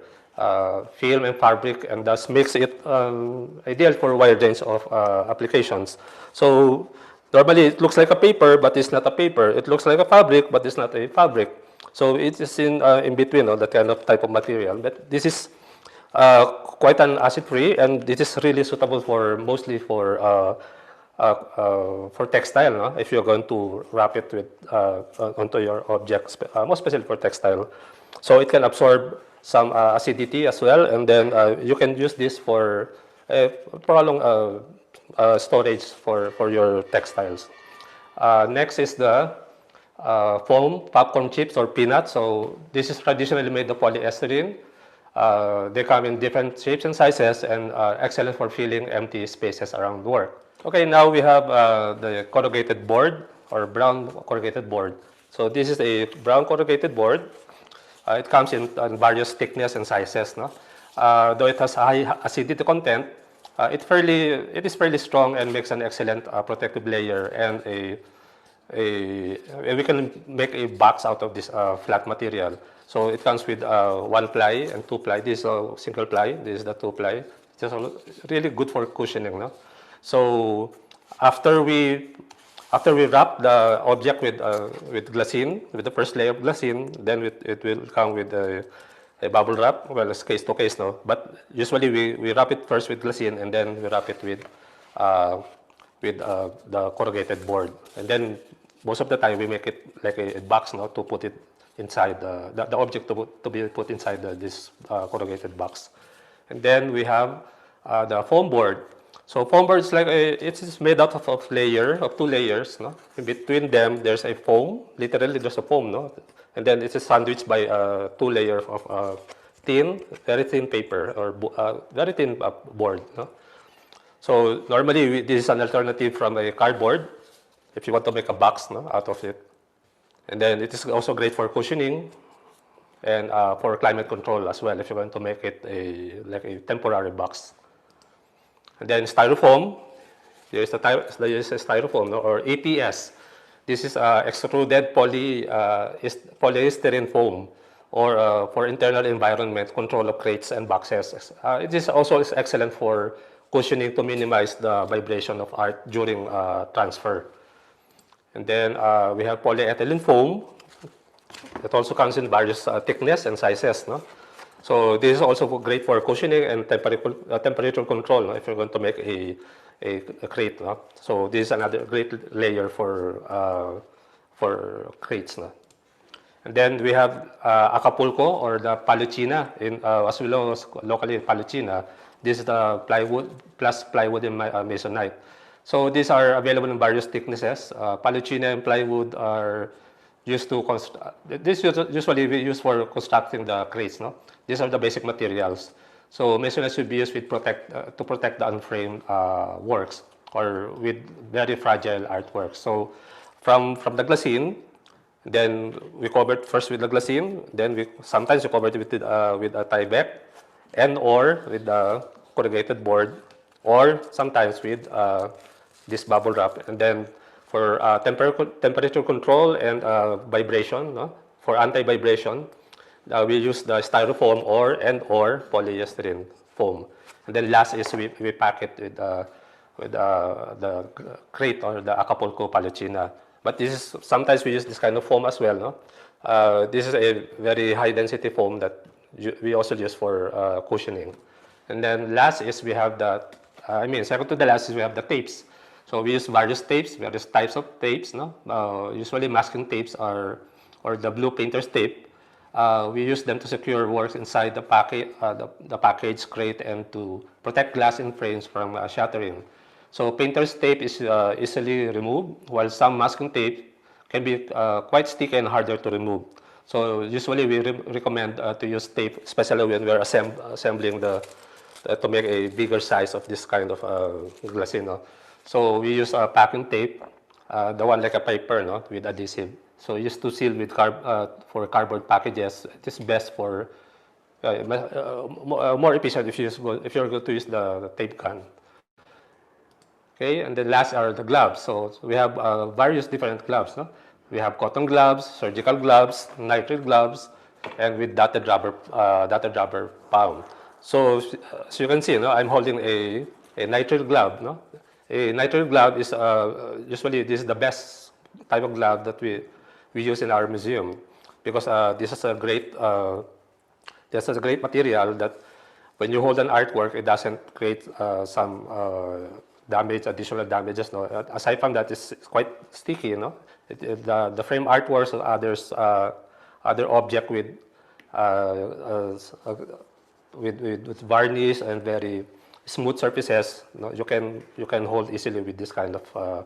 film, and fabric, and thus makes it ideal for a wide range of applications. So normally it looks like a paper, but it's not a paper. It looks like a fabric, but it's not a fabric. So it is in between, that kind of type of material. But this is quite an acid-free, and this is really suitable mostly for textile, no? If you're going to wrap it with onto your objects, more especially for textile. So it can absorb some acidity as well, and then you can use this for prolonged storage for your textiles. Next is the foam popcorn chips or peanuts. So this is traditionally made of polyester. They come in different shapes and sizes, and excellent for filling empty spaces around work. Okay, now we have the corrugated board or brown corrugated board. So this is a brown corrugated board. It comes in various thickness and sizes. No? Though it has high acidity content, it is fairly strong and makes an excellent protective layer and a we can make a box out of this flat material. So it comes with 1 ply and 2 ply. This is a single ply. This is the 2 ply. It's just really good for cushioning. No? So after we wrap the object with glassine, with the first layer of glassine, then it will come with a bubble wrap. Well, it's case to case, no. But usually we wrap it first with glassine, and then we wrap it with the corrugated board. And then most of the time we make it like a box, no, to put it inside the object to be put inside this corrugated box. And then we have the foam board. So foam board is like it's made out of 2 layers. No? In between them, there's a foam. Literally, there's a foam. No? And then it's sandwiched by 2 layers of very thin paper or very thin board. No? So normally, this is an alternative from a cardboard if you want to make a box, no, out of it. And then it is also great for cushioning and for climate control as well if you want to make it like a temporary box. And then styrofoam, there is a styrofoam, no, or APS. This is extruded polyester foam, or for internal environment control of crates and boxes. It is also excellent for cushioning to minimize the vibration of art during transfer. And then we have polyethylene foam that also comes in various thickness and sizes. No? So this is also great for cushioning and temperature control, no? If you're going to make a crate. No? So this is another great layer for crates. No? And then we have Acapulco, or the Paluchina, as we know locally Paluchina. This is the plywood plus plywood and masonite. So these are available in various thicknesses. Paluchina and plywood are used to usually we use for constructing the crates. No, these are the basic materials. So masonite should be used with to protect the unframed works or with very fragile artworks. So from the glassine, then we cover it first with the glassine. Then sometimes we cover it with a Tyvek and or with the corrugated board, or sometimes with this bubble wrap. And then for temperature control and vibration, no? For anti-vibration, we use the styrofoam or polyester foam. And then last is we pack it with the crate or the Acapulco Paluchina. But sometimes we use this kind of foam as well. No? This is a very high density foam that we also use for cushioning. And then last is we have second to the last is we have the tapes. So we use various types of tapes. No? Usually masking tapes or the blue painter's tape. We use them to secure works inside the package crate and to protect glass in frames from shattering. So painter's tape is easily removed, while some masking tape can be quite sticky and harder to remove. So usually we recommend to use tape, especially when we're assembling to make a bigger size of this kind of glassine. No? So we use packing tape, the one like a paper, no, with adhesive. So used to seal with for cardboard packages. It is best for more efficient if you're going to use the tape gun. Okay, and then last are the gloves. So we have various different gloves. No? We have cotton gloves, surgical gloves, nitrile gloves, and with dotted rubber palm. So as you can see, no, I'm holding a nitrile glove. No? A nitrile glove is usually this is the best type of glove that we use in our museum, because this is a great material that when you hold an artwork, it doesn't create some additional damages. No? Aside from that, it's quite sticky. You know? The frame artworks or other object with varnish and very smooth surfaces, no? you can hold easily with this kind of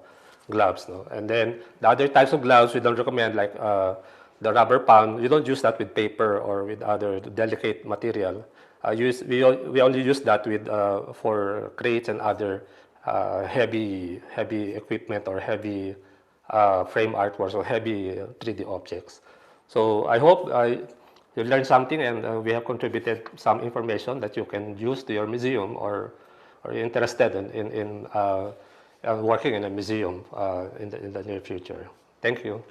gloves. No? And then the other types of gloves we don't recommend, like the rubber palm. You don't use that with paper or with other delicate material. We only use that for crates and other heavy equipment or heavy frame artworks or heavy 3D objects. So I hope you learned something, and we have contributed some information that you can use to your museum, or you're interested in working in a museum in the near future. Thank you. Thank you.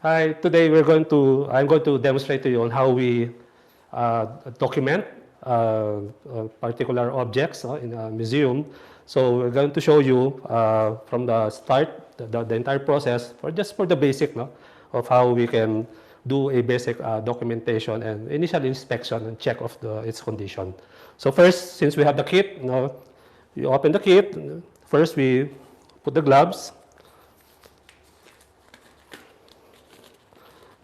Hi, today I'm going to demonstrate to you on how we document particular objects in a museum. So we're going to show you from the start, the entire process, just for the basic of how we can do a basic documentation and initial inspection and check of its condition. So first, since we have the kit, you open the kit. First, we put the gloves.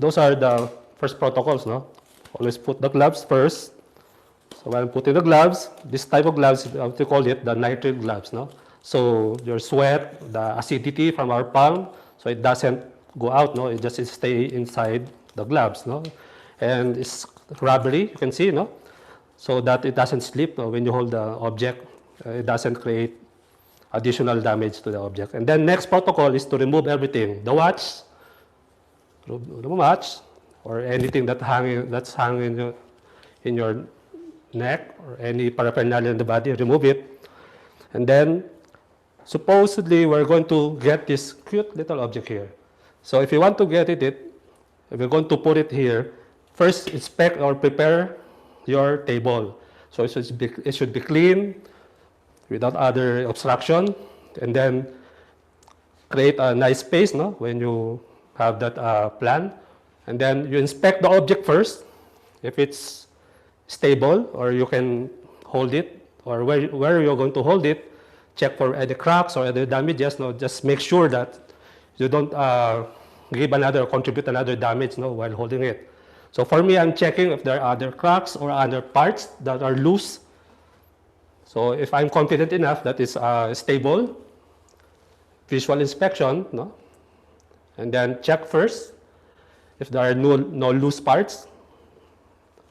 Those are the first protocols, Always put the gloves first. So when putting the gloves, this type of gloves, we call it the nitrate gloves, So your sweat, the acidity from our palm, so it doesn't go out, It just stay inside the gloves, And it's rubbery, you can see, So that it doesn't slip when you hold the object. It doesn't create additional damage to the object. And then next protocol is to remove everything. The watch, or anything that's hanging in your neck or any paraphernalia in the body, remove it. And then supposedly we're going to get this cute little object here. So if you want to get it, if you're going to put it here, first inspect or prepare your table. So it should be clean without other obstruction, and then create a nice space when you have that plan. And then you inspect the object first, if it's stable or you can hold it, or where you're going to hold it, check for any cracks or other damages. Just make sure that you don't contribute another damage while holding it. So for me, I'm checking if there are other cracks or other parts that are loose. So if I'm confident enough that it's stable, visual inspection, and then check first if there are no loose parts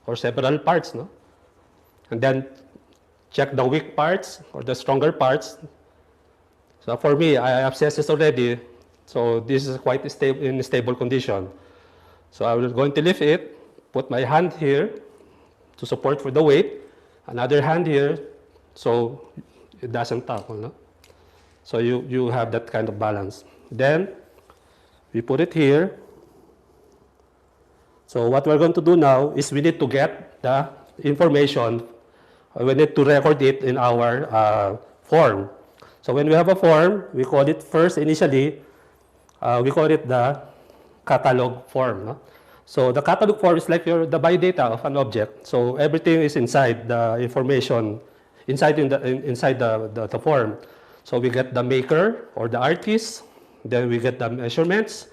or several parts, and then check the weak parts or the stronger parts. So for me, I assessed this already, so this is quite in a stable condition. So I'm going to lift it, put my hand here to support for the weight, another hand here, so it doesn't topple, no? So you have that kind of balance. Then we put it here. So what we're going to do now is we need to get the information. We need to record it in our form. So when we have a form, we call it first initially, we call it the catalog form. No? So the catalog form is like the biodata of an object. So everything is inside the information, inside the form. So we get the maker or the artist, then we get the measurements,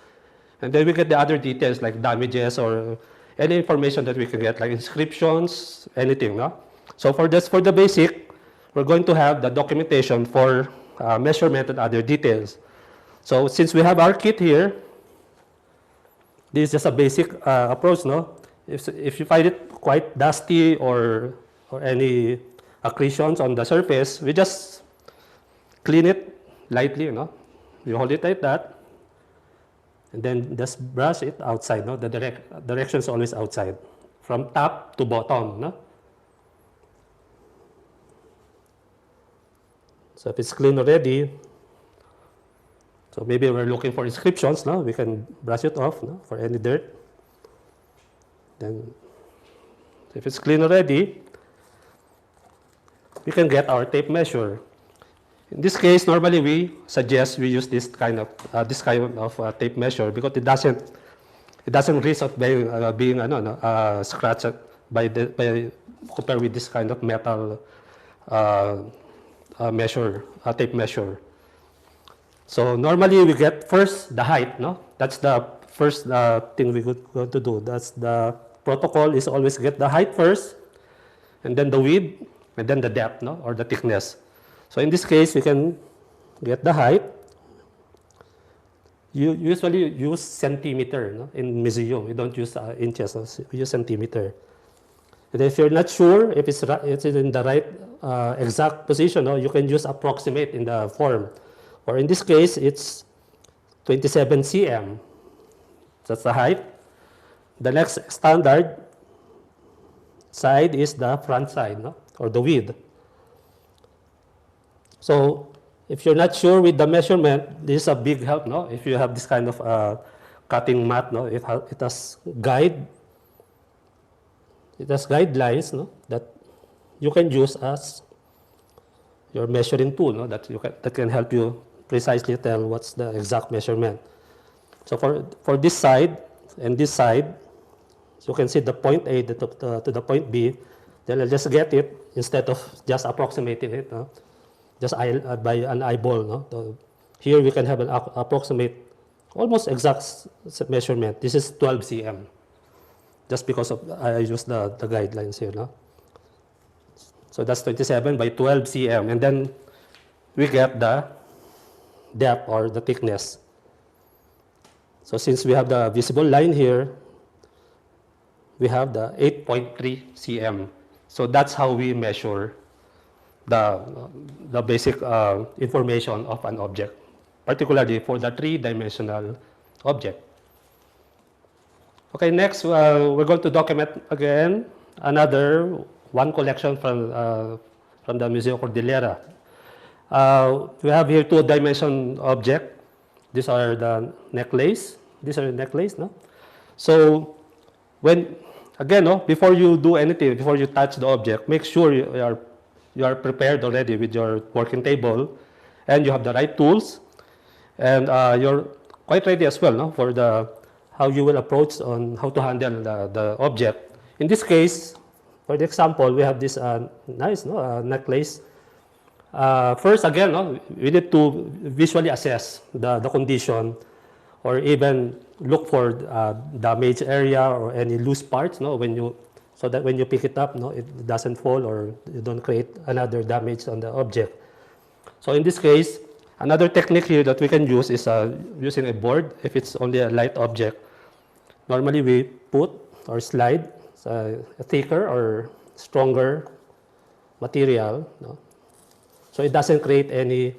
and then we get the other details like damages or any information that we can get, like inscriptions, anything. No? So for the basic, we're going to have the documentation for measurement and other details. So since we have our kit here, this is just a basic approach. No? If you find it quite dusty or any accretions on the surface, we just clean it lightly. You hold it like that, and then just brush it outside. No? The direction is always outside, from top to bottom. No? So if it's clean already, so maybe we're looking for inscriptions. No? We can brush it off, no? For any dirt. Then if it's clean already, we can get our tape measure. In this case, normally we suggest we use this kind of tape measure because it doesn't risk of being scratched by compared with this kind of metal tape measure. So normally we get first the height. No, that's the first thing we going to do. That's the protocol is always get the height first, and then the width, and then the depth, no, or the thickness. So in this case, we can get the height. You usually use centimeter, no? In museum. We don't use inches, so we use centimeter. And if you're not sure if it's in the right exact position, no, you can use approximate in the form. Or in this case, it's 27 cm. That's the height. The next standard side is the front side, no? Or the width. So if you're not sure with the measurement, this is a big help, no? If you have this kind of cutting mat, no? It has guidelines, no? That you can use as your measuring tool, no? That can help you precisely tell what's the exact measurement. So for this side and this side, so you can see the point A to the point B. Then I'll just get it instead of just approximating it, no? Just by an eyeball. No? So here we can have an approximate, almost exact measurement. This is 12 cm. Just because I use the guidelines here. No? So that's 27 by 12 cm. And then we get the depth or the thickness. So since we have the visible line here, we have the 8.3 cm. So that's how we measure the basic information of an object, particularly for the three-dimensional object. Okay, next we're going to document again another one collection from the Museo Kordilyera. We have here two-dimension object. These are the necklace. These are the necklace, no? So when again, no, before you do anything, before you touch the object, make sure you are prepared already with your working table, and you have the right tools, and you're quite ready as well, no, for how you will approach on how to handle the object. In this case, for the example, we have this nice necklace. First, again, no, we need to visually assess the condition, or even look for damaged area or any loose parts, no, so that when you pick it up, no, it doesn't fall or you don't create another damage on the object. So in this case, another technique here that we can use is using a board if it's only a light object. Normally we put or slide a thicker or stronger material, no? So it doesn't create any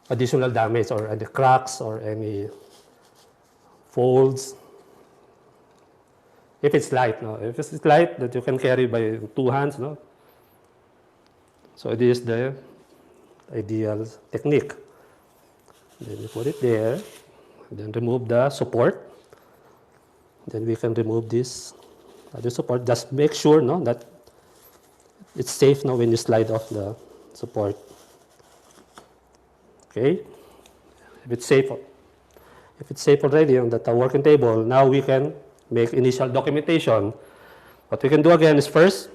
additional damage or any cracks or any folds. If it's light, no. If it's light that you can carry by two hands, no. So it is the ideal technique. Then we put it there, then remove the support. Then we can remove this other support. Just make sure that it's safe when you slide off the support. Okay, if it's safe already on the working table, now we can make initial documentation. What we can do again is first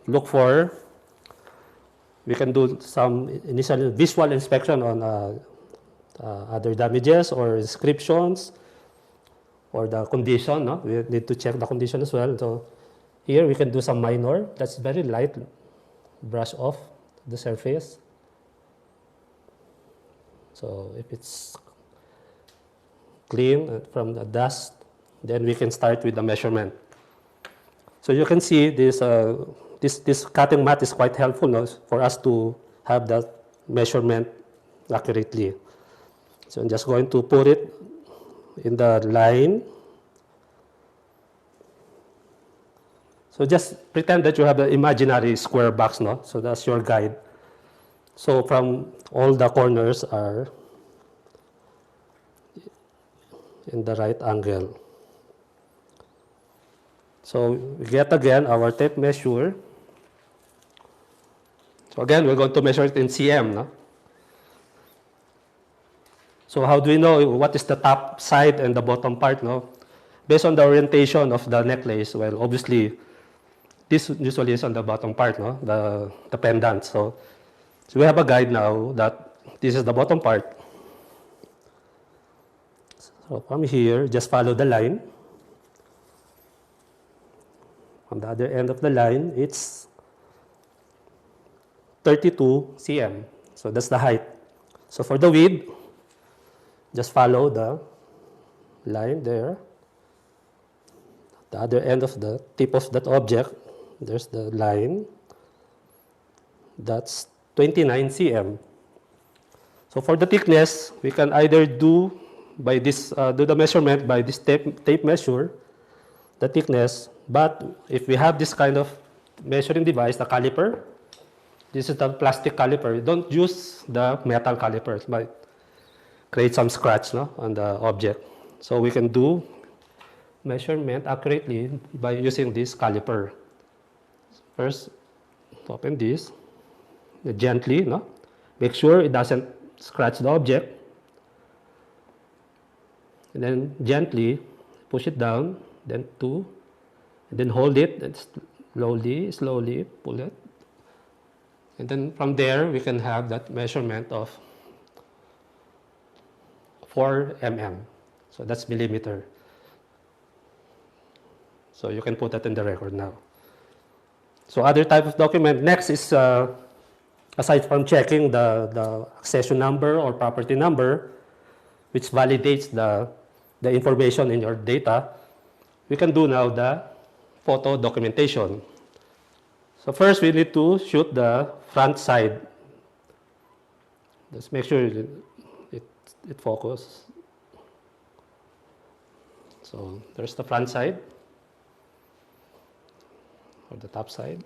look for. We can do some initial visual inspection on other damages or inscriptions or the condition. No? We need to check the condition as well. So here we can do some minor. That's very light. Brush off the surface. So if it's clean from the dust, then we can start with the measurement. So you can see this cutting mat is quite helpful for us to have that measurement accurately. So I'm just going to put it in the line. So just pretend that you have an imaginary square box, so that's your guide. So from all the corners are in the right angle. So we get again our tape measure. So again, we're going to measure it in cm. So how do we know what is the top side and the bottom part? Based on the orientation of the necklace, well, obviously, this usually is on the bottom part, the pendant. So we have a guide now that this is the bottom part. So from here, just follow the line. On the other end of the line, it's 32 cm. So that's the height. So for the width, just follow the line there. The other end of the tip of that object, there's the line. That's 29 cm. So for the thickness, we can either do by this, do the measurement by this tape measure, the thickness. But if we have this kind of measuring device, the caliper, this is the plastic caliper. Don't use the metal calipers, it might create some scratch on the object. So we can do measurement accurately by using this caliper. First, open this gently, make sure it doesn't scratch the object. And then gently push it down, then two, and then hold it, and slowly pull it. And then from there, we can have that measurement of 4 mm. So that's millimeter. So you can put that in the record now. So other type of document. Next is, aside from checking the accession number or property number, which validates the information in your data, we can do now the photo documentation. So first, we need to shoot the front side. Let's make sure it focuses. So there's the front side, or the top side.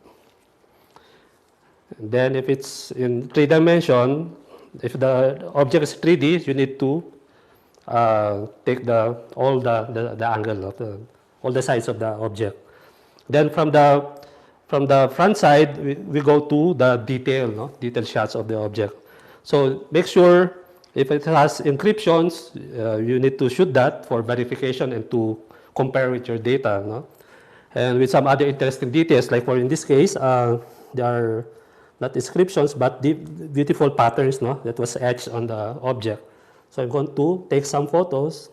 And then if it's in 3 dimension, if the object is 3D, you need to take all the angle of all the sides of the object. Then from the front side, we go to the detail shots of the object. So make sure if it has encryptions, you need to shoot that for verification and to compare with your data. And with some other interesting details, like in this case, there are not inscriptions, but beautiful patterns that was etched on the object. So I'm going to take some photos,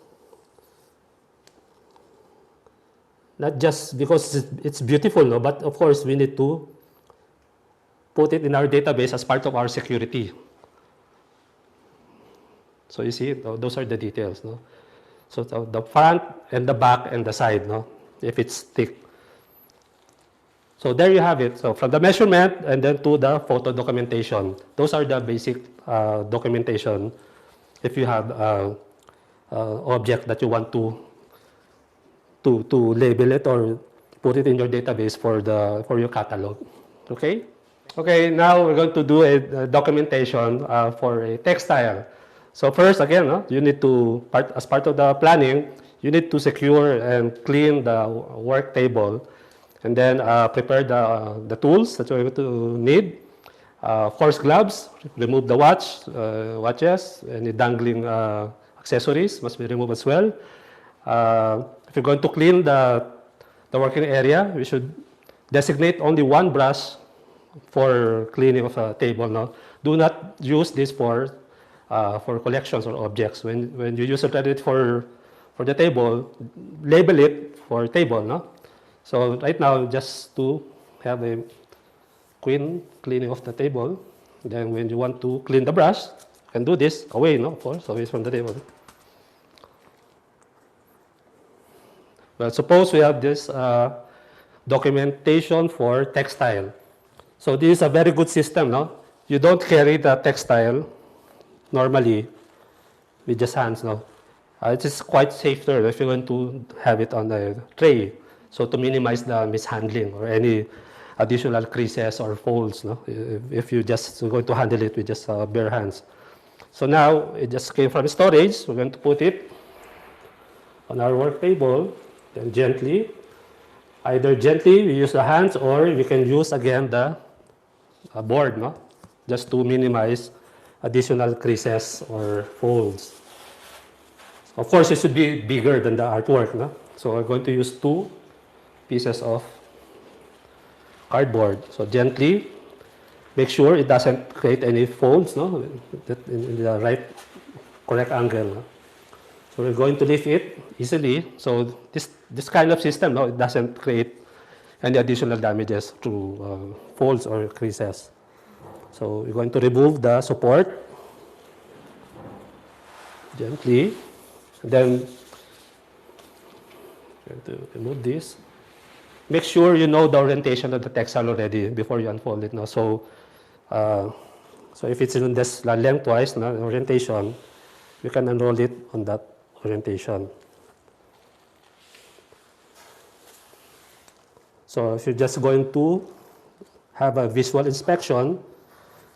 not just because it's beautiful, but of course we need to put it in our database as part of our security. So you see, those are the details. So the front and the back and the side, if it's thick. So there you have it. So from the measurement and then to the photo documentation. Those are the basic documentation if you have object that you want to label it or put it in your database for your catalog. Okay? Okay, now we're going to do a documentation for a textile. So first, again, you need to, as part of the planning, you need to secure and clean the work table, and then prepare the tools that you're going to need. Of course, gloves, remove the watches, any dangling accessories must be removed as well. If you're going to clean the working area, we should designate only one brush for cleaning of a table. No? Do not use this for collections or objects. When you use it for the table, label it for table. No? So right now, just to have a cleaning of the table. Then when you want to clean the brush, you can do this away, of course, away from the table. Well, suppose we have this documentation for textile. So this is a very good system, no? You don't carry the textile normally with just hands, no? It is quite safer if you're going to have it on a tray. So to minimize the mishandling or any additional creases or folds, no? If you just going to handle it with just bare hands. So now it just came from storage. We're going to put it on our work table, then gently. Either gently, we use the hands, or we can use again the board, no? Just to minimize additional creases or folds. Of course, it should be bigger than the artwork, no? So we're going to use 2 pieces of cardboard. So gently, make sure it doesn't create any folds, no? In the correct angle. No? So we're going to lift it easily. So this kind of system, no, it doesn't create any additional damages through folds or creases. So we're going to remove the support gently. Then we're going to remove this. Make sure you know the orientation of the textile already before you unfold it. No? So if it's in this lengthwise, no, orientation, you can unroll it on that orientation. So if you're just going to have a visual inspection,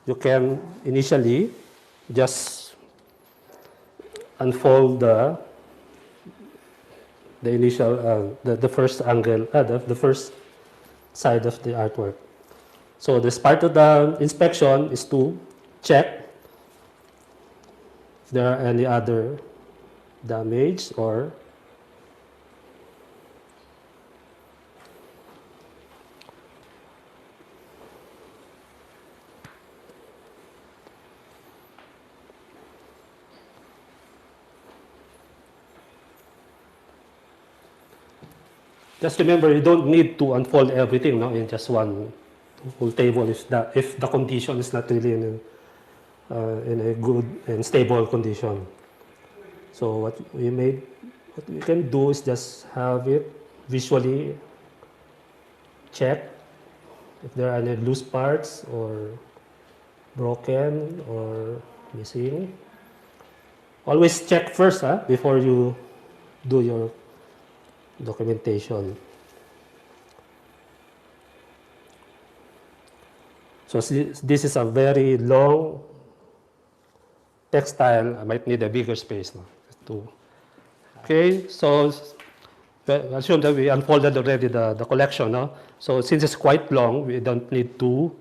you can initially just unfold the initial, the first angle, the first side of the artwork. So this part of the inspection is to check if there are any other damage or just remember, you don't need to unfold everything, no, in just one whole table if the condition is not really in a good and stable condition. So what we can do is just have it visually check if there are any loose parts or broken or missing. Always check first before you do your documentation. So this is a very long textile. I might need a bigger space now. Okay, so assume that we unfolded already the collection. No? So since it's quite long, we don't need to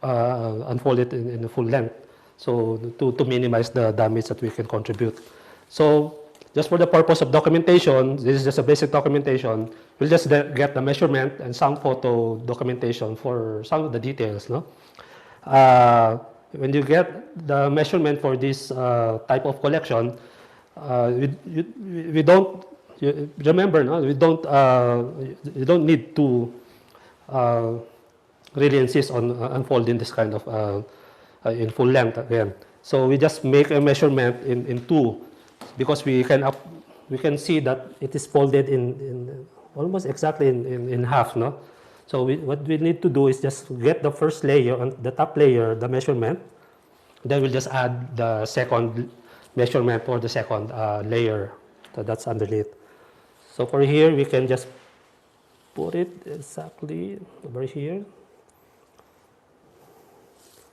unfold it in the full length. So to minimize the damage that we can contribute. So just for the purpose of documentation, this is just a basic documentation. We'll just get the measurement and some photo documentation for some of the details. No? When you get the measurement for this type of collection, we don't remember. No, we don't. You don't need to really insist on unfolding this kind of in full length again. So we just make a measurement in 2. Because we can see that it is folded in almost exactly in half, no? So what we need to do is just get the first layer, on the top layer, the measurement. Then we'll just add the second measurement for the second layer that's underneath. So for here, we can just put it exactly over here.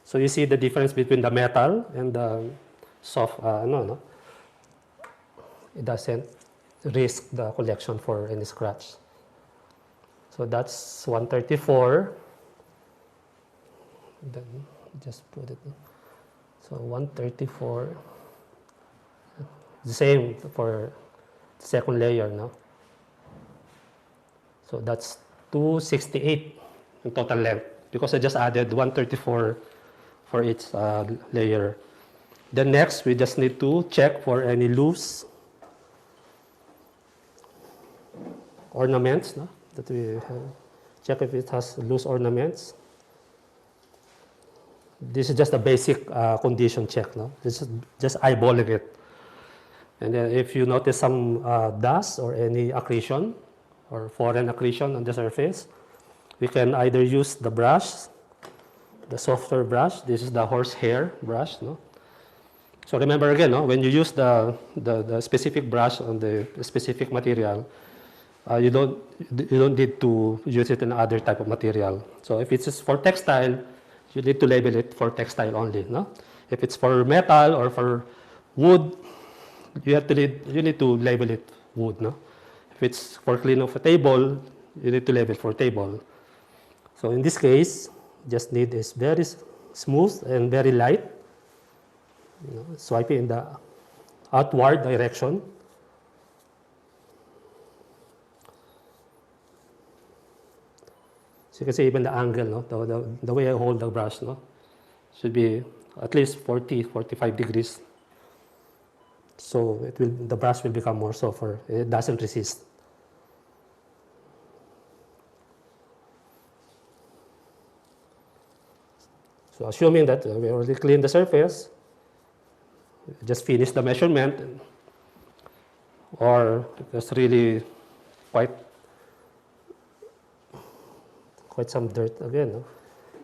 So you see the difference between the metal and the soft, no. It doesn't risk the collection for any scratch. So that's 134. Then just put it. So 134. The same for the second layer, no? So that's 268 in total length because I just added 134 for each layer. Then next, we just need to check for any loose ornaments, no? That we have. Check if it has loose ornaments. This is just a basic condition check, no? This is just eyeballing it. And then if you notice some dust or any accretion or foreign accretion on the surface, we can either use the brush, the softer brush. This is the horsehair brush, no? So remember again, no? When you use the specific brush on the specific material, you don't need to use it in other type of material. So if it's for textile, you need to label it for textile only, no? If it's for metal or for wood, you need to label it wood, no? If it's for clean of a table, you need to label it for table. So in this case, just need is very smooth and very light. You know, swipe it in the outward direction. So you can see even the angle, no? The way I hold the brush, no? Should be at least 45 degrees. So the brush will become more softer. It doesn't resist. So assuming that we already cleaned the surface, just finish the measurement, or there's really quite some dirt again, no?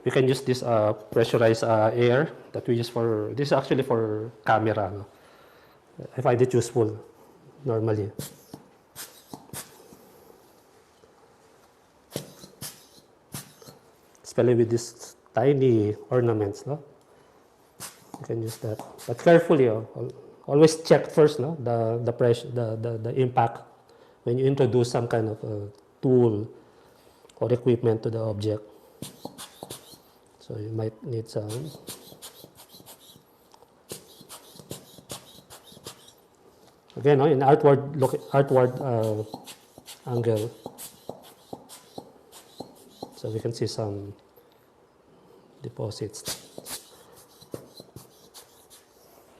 We can use this pressurized air that we use for, this is actually for camera, no? I find it useful normally. Especially with these tiny ornaments, no? You can use that, but carefully. Always check first, no? The pressure, the impact when you introduce some kind of tool or equipment to the object. So you might need some. Again, no? In outward angle, so we can see some deposits.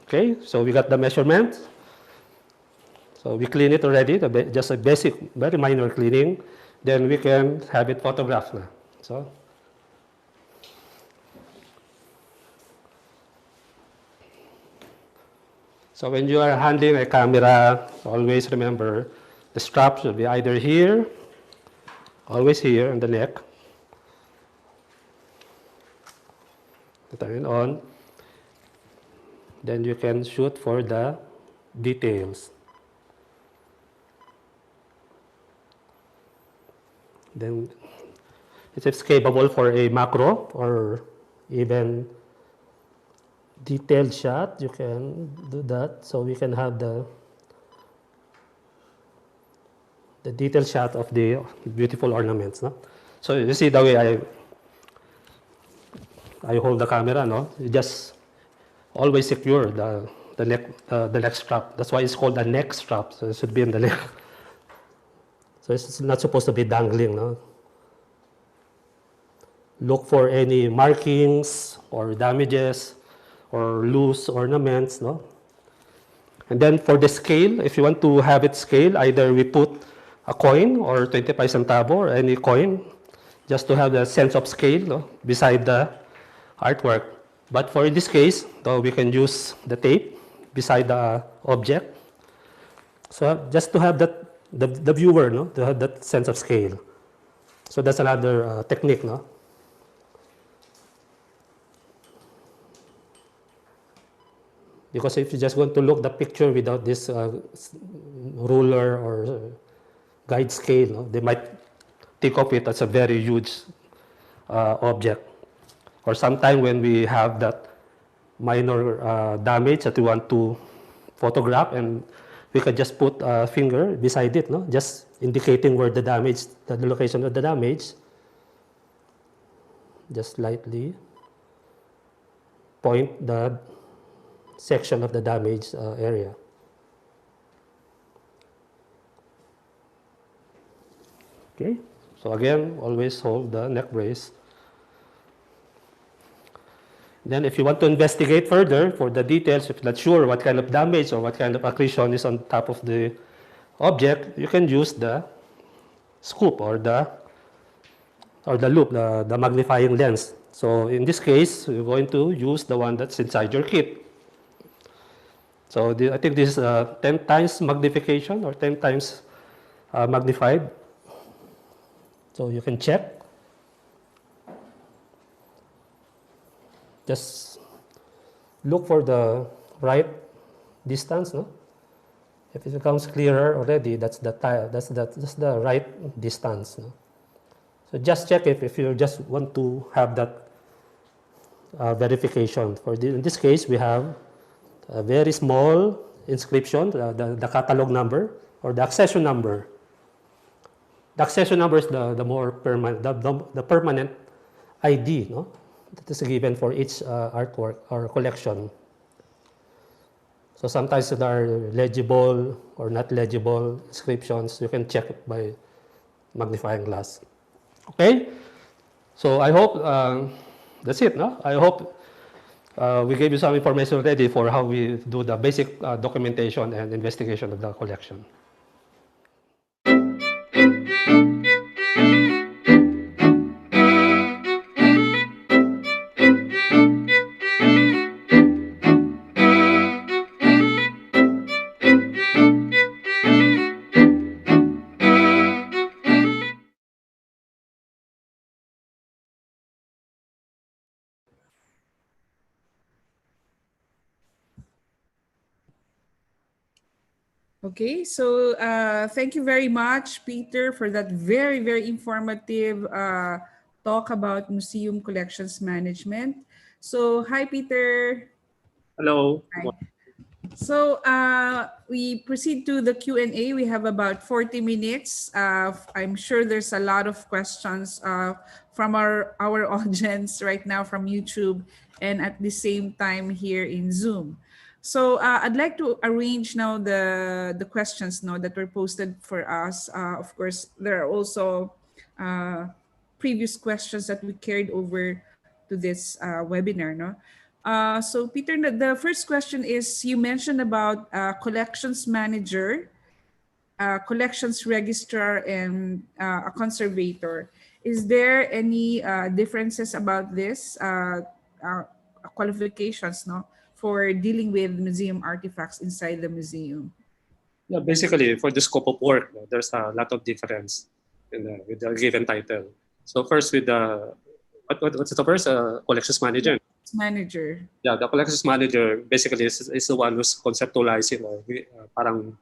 Okay, so we got the measurement. So we clean it already, just a basic, very minor cleaning. Then we can have it photographed now. So when you are handling a camera, always remember the strap should be either here, always here on the neck. Turn it on. Then you can shoot for the details. Then it's capable for a macro or even detailed shot. You can do that, so we can have the detailed shot of the beautiful ornaments, no? So you see the way I hold the camera, no? You just always secure the neck strap. That's why it's called a neck strap. So it should be in the neck. So it's not supposed to be dangling, no? Look for any markings or damages or loose ornaments, no? And then for the scale, if you want to have it scale, either we put a coin or 25 centavo or any coin, just to have the sense of scale, no? Beside the artwork. But for this case, though, we can use the tape beside the object. So just to have that, the viewer, no, to have that sense of scale. So that's another technique, no? Because if you just want to look the picture without this ruler or guide scale, no, they might think of it as a very huge object. or sometime when we have that minor damage that we want to photograph, and we could just put a finger beside it, no? Just indicating where the damage, the location of the damage. Just lightly point the section of the damaged area. Okay, so again, always hold the neck brace. Then if you want to investigate further for the details, if you're not sure what kind of damage or what kind of accretion is on top of the object, you can use the scope or the loop, the magnifying lens. So in this case, we're going to use the one that's inside your kit. So I think this is 10 times magnification or 10 times magnified. So you can check. Just look for the right distance, no? If it becomes clearer already, that's the right distance, no? So just check if you just want to have that verification. In this case, we have a very small inscription, the catalog number or the accession number. The accession number is the more permanent, the permanent ID, no? That is given for each artwork or collection. So sometimes there are legible or not legible inscriptions. You can check it by magnifying glass. Okay, so I hope that's it. No, I hope we gave you some information already for how we do the basic documentation and investigation of the collection. Okay, so thank you very much, Peter, for that very, very informative talk about museum collections management. So, hi, Peter. Hello. Hi. So we proceed to the Q&A. We have about 40 minutes. I'm sure there's a lot of questions from our audience right now from YouTube and at the same time here in Zoom. So I'd like to arrange now the questions now that were posted for us. Of course, there are also previous questions that we carried over to this webinar. No? So Peter, the first question is, you mentioned about collections manager, collections registrar, and a conservator. Is there any differences about this qualifications, no, for dealing with museum artifacts inside the museum? Yeah, basically for the scope of work, there's a lot of difference with the given title. So first with the what's the first collections manager? Manager. Yeah, the collections manager basically is the one who's conceptualizing or parang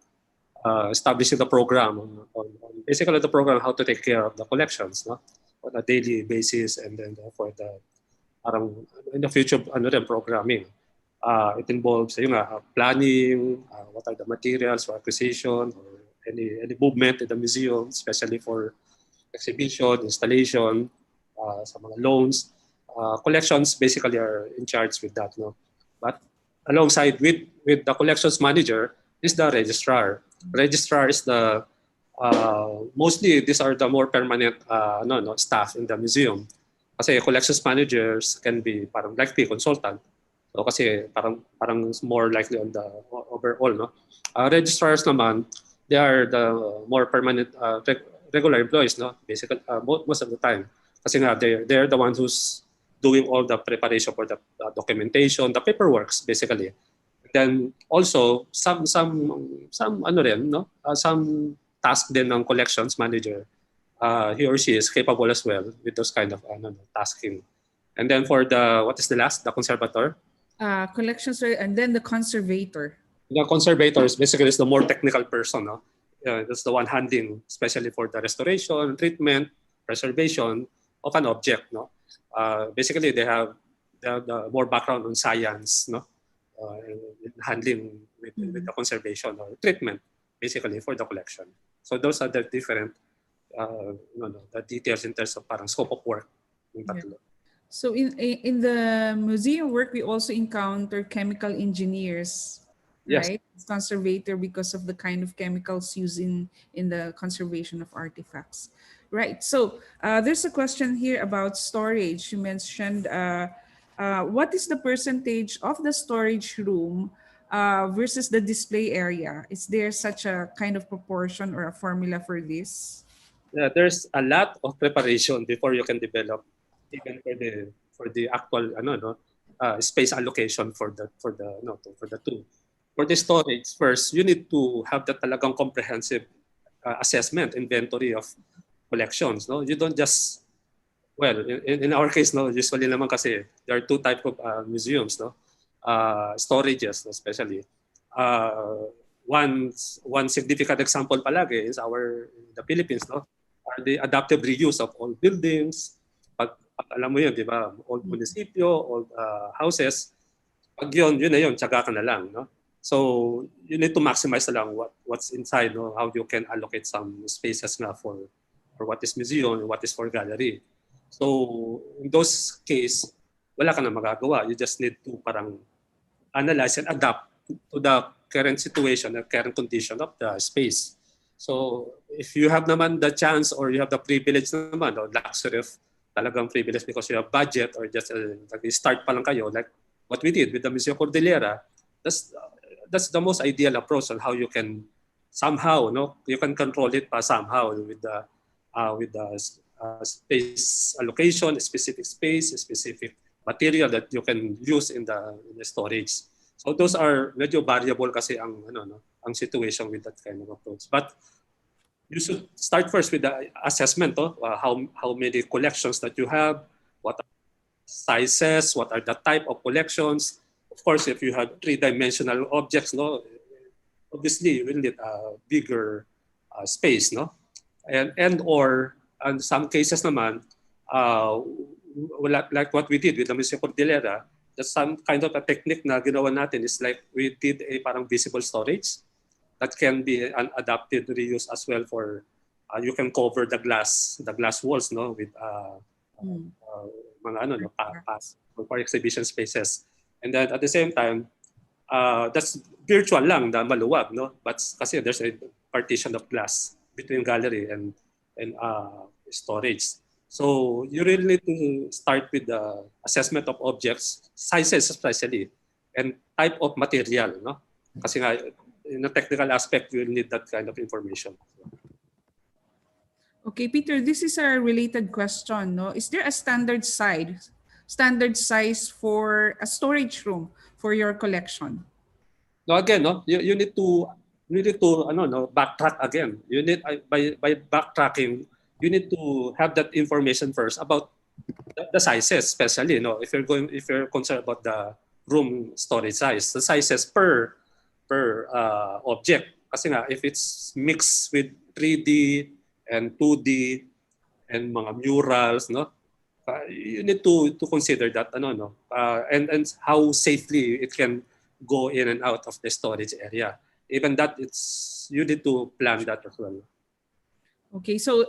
establishing the program on basically the program how to take care of the collections, no, on a daily basis, and then for the parang in the future programming. It involves planning, what are the materials for acquisition, or any movement in the museum, especially for exhibition, installation, some loans. Collections basically are in charge with that. No? But alongside with the collections manager is the registrar. Registrar is the, mostly these are the more permanent staff in the museum. Kasi collections managers can be parang like the consultant. So kasi parang more likely on the overall, no. Registrars naman, they are the more permanent regular employees, no. Basically, most of the time, kasi nga they're the ones who's doing all the preparation for the documentation, the paperwork, basically. Then also some task din ng collections manager. He or she is capable as well with those kind of tasking. And then for the what is the last, the conservator. Collections, and then the conservator. The conservator is basically the more technical person. No? That's the one handling, especially for the restoration, treatment, preservation of an object. No? Basically, they have the more background on science, no, in handling with the conservation or treatment, basically for the collection. So those are the different, the details in terms of parang scope of work. Yung tatlo. So in the museum work, we also encounter chemical engineers, Yes. right? Conservator because of the kind of chemicals used in the conservation of artifacts. Right. So there's a question here about storage. You mentioned what is the percentage of the storage room versus the display area? Is there such a kind of proportion or a formula for this? Yeah, there's a lot of preparation before you can develop, even for the actual space allocation for the two. For the storage, first you need to have the talagang comprehensive assessment inventory of collections. No, you don't just in our case, no, usually naman kasi there are two type of museums, no, storages, especially. One significant example palagi is the Philippines, no, are the adaptive reuse of old buildings. Pag alam mo yun, di ba, old munisipyo, old houses, pag yun na yun, tsaga ka na lang, no? So you need to maximize na lang what's inside, no, how you can allocate some spaces na for what is museum, what is for gallery. So in those case, wala ka na magagawa. You just need to parang analyze and adapt to the current situation and current condition of the space. So if you have naman the chance or you have the privilege naman, or luxury of talagang privilege because you have budget or just start pa lang kayo, like what we did with the Museo Kordilyera, that's the most ideal approach on how you can somehow, no, you can control it pa somehow with the space allocation, specific space, specific material that you can use in the storage. So those are medyo variable kasi ang situation with that kind of approach. But you should start first with the assessment of how many collections that you have, what are sizes, what are the type of collections. Of course, if you have three-dimensional objects, no, obviously you will need a bigger space, no, and in some cases naman, like what we did with the Museo Kordilyera, that's some kind of a technique na ginawa natin is like we did a parang visible storage that can be an adapted reuse as well for you can cover the glass walls, no, with mga for exhibition spaces, and then at the same time that's virtual lang na maluwag, no, but kasi there's a partition of glass between gallery and storage. So you really need to start with the assessment of objects, sizes especially, and type of material, no? Kasi nga, in a technical aspect, you will need that kind of information. Okay, Peter, this is a related question, no? Is there a standard size for a storage room for your collection? No, again, no, you need to backtrack again. You need by backtracking, you need to have that information first about the sizes, especially, if you're concerned about the room storage size, the sizes per object. Kasi nga, if it's mixed with 3D and 2D and mga murals, no, you need to consider that, and how safely it can go in and out of the storage area. Even that, you need to plan that as well. Okay, so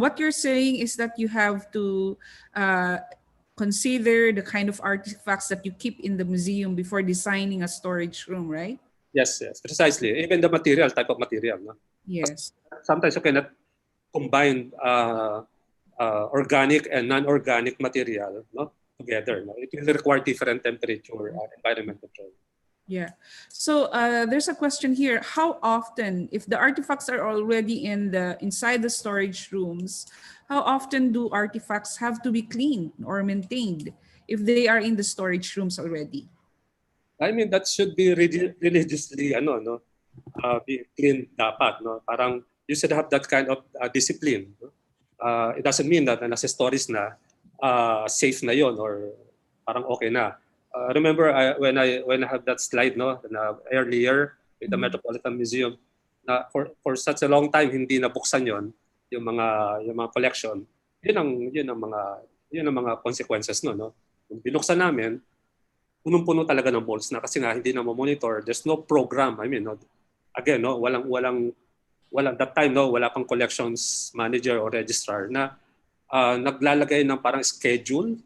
what you're saying is that you have to consider the kind of artifacts that you keep in the museum before designing a storage room, right? Yes, precisely. Even the type of material. No? Yes. Sometimes you cannot combine organic and non-organic material, no, together. No? It will require different temperature environment control. Yeah. So there's a question here. How often, if the artifacts are already inside the storage rooms, how often do artifacts have to be cleaned or maintained if they are in the storage rooms already? I mean, that should be religiously be cleaned dapat, no? Parang you should have that kind of discipline. No? It doesn't mean that nasa storage na safe na yon or parang okay na. Remember when I had that slide, no, earlier with the Metropolitan Museum, na for such a long time hindi nabuksan yon, yung mga collection. Yun ang mga yun ang mga consequences no. Kung binuksan namin, punong-puno talaga ng molds na kasi nga hindi na monitor. There's no program. I mean, no, again, no, walang that time no, wala pang collections manager or registrar na naglalagay ng parang schedule.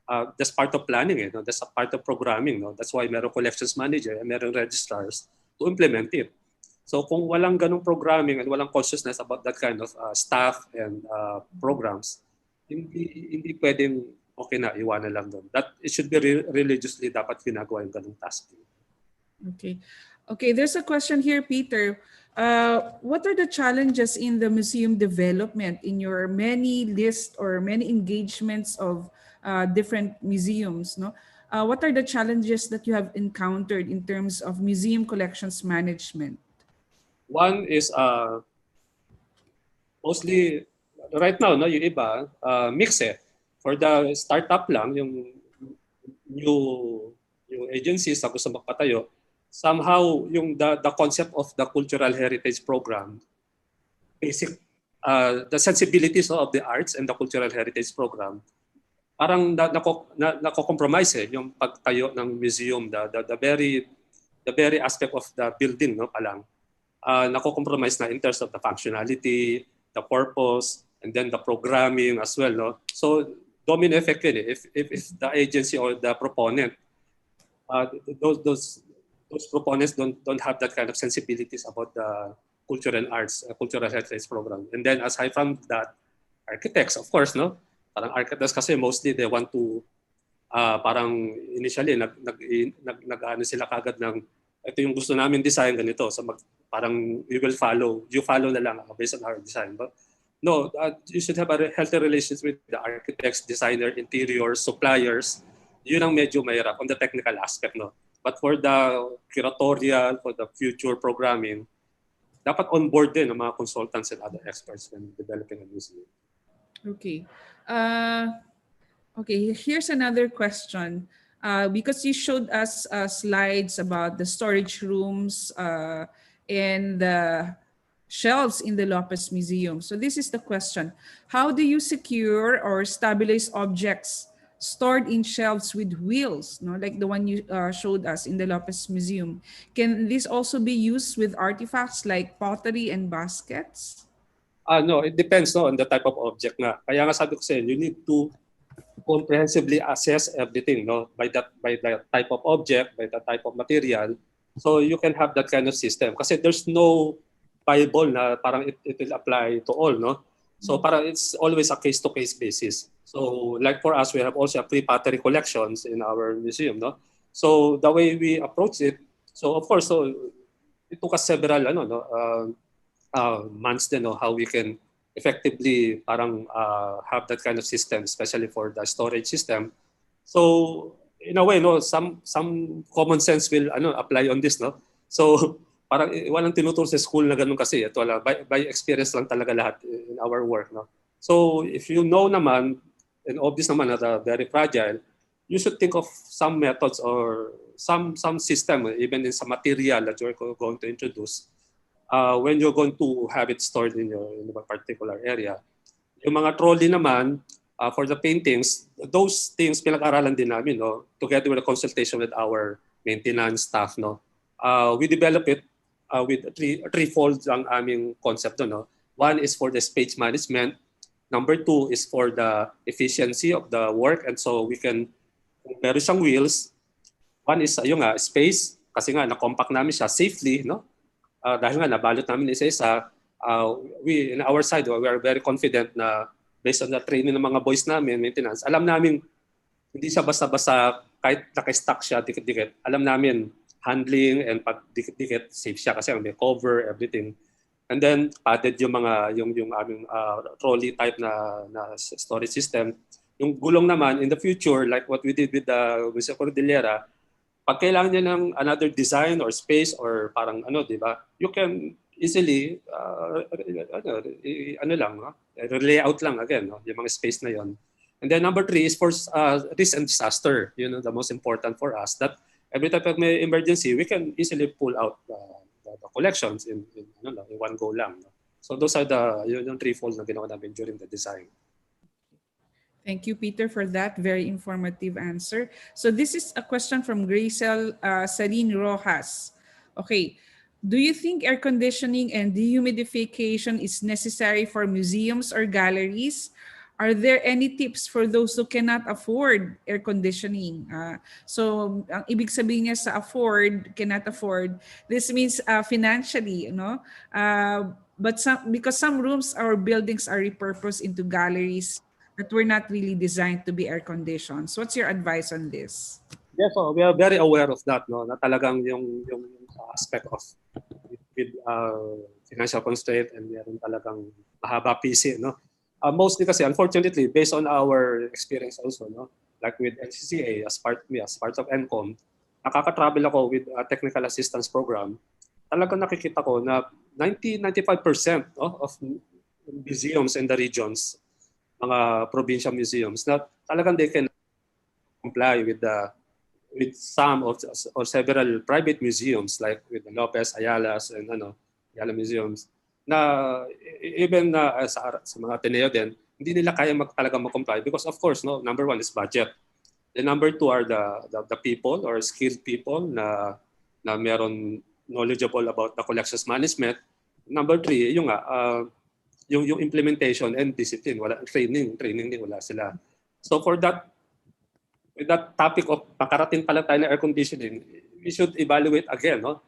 That's part of planning, no? That's a part of programming. No? That's why meron collections manager and meron registrars to implement it. So kung walang ganung programming and walang consciousness about that kind of staff and programs, hindi pwedeng okay na, iwanan lang doon. That it should be religiously dapat ginagawa yung ganung tasking. Okay, there's a question here, Peter. What are the challenges in the museum development in your many lists or many engagements of different museums? No, what are the challenges that you have encountered in terms of museum collections management? One is mostly right now, no, yung iba mix eh. For the startup lang, yung new agencies na gusto magpatayo, somehow yung the concept of the cultural heritage program, basic the sensibilities of the arts and the cultural heritage program, parang nako-compromise eh, yung pagtayo ng museum, the very aspect of the building no palang nako-compromise na in terms of the functionality, the purpose, and then the programming as well, no. So domino effect yun eh. If the agency or the proponent those proponents don't have that kind of sensibilities about the cultural arts, cultural heritage program. And then aside from that, architects, of course, no? Parang architects kasi mostly they want to parang initially nag-ano sila kagad ng ito yung gusto namin design ganito. So parang you follow na lang based on our design. But no, you should have a healthy relationship with the architects, designer, interiors, suppliers. Yun ang medyo mahirap on the technical aspect, no? But for the curatorial, for the future programming, dapat on board din ang mga consultants and other experts when developing a museum. Okay. Okay, here's another question. Because you showed us slides about the storage rooms and the shelves in the Lopez Museum. So this is the question. How do you secure or stabilize objects stored in shelves with wheels, no, like the one you showed us in the Lopez Museum? Can this also be used with artifacts like pottery and baskets? No, it depends no, on the type of object nga. Kaya nga sabi ko sa inyo, you need to comprehensively assess everything no, by the type of object, by the type of material. So you can have that kind of system. Kasi there's no Bible na parang it will apply to all, no? So parang it's always a case-to-case basis. So like for us, we have also a pre-pottery collections in our museum, no? So the way we approach it, so of course, so it took us several months din, no, how we can effectively parang have that kind of system, especially for the storage system. So in a way, no, some common sense will apply on this, no? So parang walang tinuturo sa school na ganun kasi. Ito wala, by experience lang talaga lahat in our work, no? So if you know naman, and obvious naman na very fragile, you should think of some methods or some system, even in some material that you're going to introduce when you're going to have it stored in a particular area. Yung mga trolley naman, for the paintings, those things pinag-aralan din namin, no? Together with a consultation with our maintenance staff, no? We develop it with threefold ang aming concept, no? One is for the space management. Number two is for the efficiency of the work, and so we can, kung meron siyang wheels, one is yung space, kasi nga na-compact namin siya safely, no? Dahil nga nabalot namin isa-isa, we in our side, we are very confident na based on the training ng mga boys namin, maintenance, alam namin hindi siya basta-basta kahit naka-stack siya, dikit-dikit. Alam namin handling and pag dikit-dikit safe siya kasi may cover, everything. And then padded yung mga yung aming trolley type na storage system. Yung gulong naman in the future, like what we did with the Museo Kordilyera, pag kailangan niya ng another design or space or parang di ba? You can easily layout lang again, no? Yung mga space na yon. And then number three is for risk and disaster. The most important for us that every time may emergency, we can easily pull out the collections in one go lang. No? So those are yung threefold na ginawa namin during the design. Thank you, Peter, for that very informative answer. So this is a question from Gracel Celine Rojas. Okay. Do you think air conditioning and dehumidification is necessary for museums or galleries? Are there any tips for those who cannot afford air conditioning? So, ang ibig sabihin niya sa afford, cannot afford, this means financially, you know? But because some rooms or buildings are repurposed into galleries that were not really designed to be air conditioned. So what's your advice on this? Yes, so we are very aware of that, no? Na talagang yung aspect of with financial constraint and meron talagang mahaba PC, no? Mostly kasi, unfortunately, based on our experience also, no? Like with NCCA, as part of NCOM, nakaka-travel ako with a technical assistance program. Talagang nakikita ko na 90-95% no, of museums in the regions, mga provincial museums, na talagang they can comply with some of or several private museums like with the Lopez, Ayala's, and Ayala museums na even sa mga Ateneo din, hindi nila kaya talaga mag-comply because of course, no, number one is budget. The number two are the people or skilled people na meron knowledgeable about the collections management. Number three, yung implementation and discipline, wala training din wala sila. So for that, with that topic of makarating pala tayo ng air conditioning, we should evaluate again, no?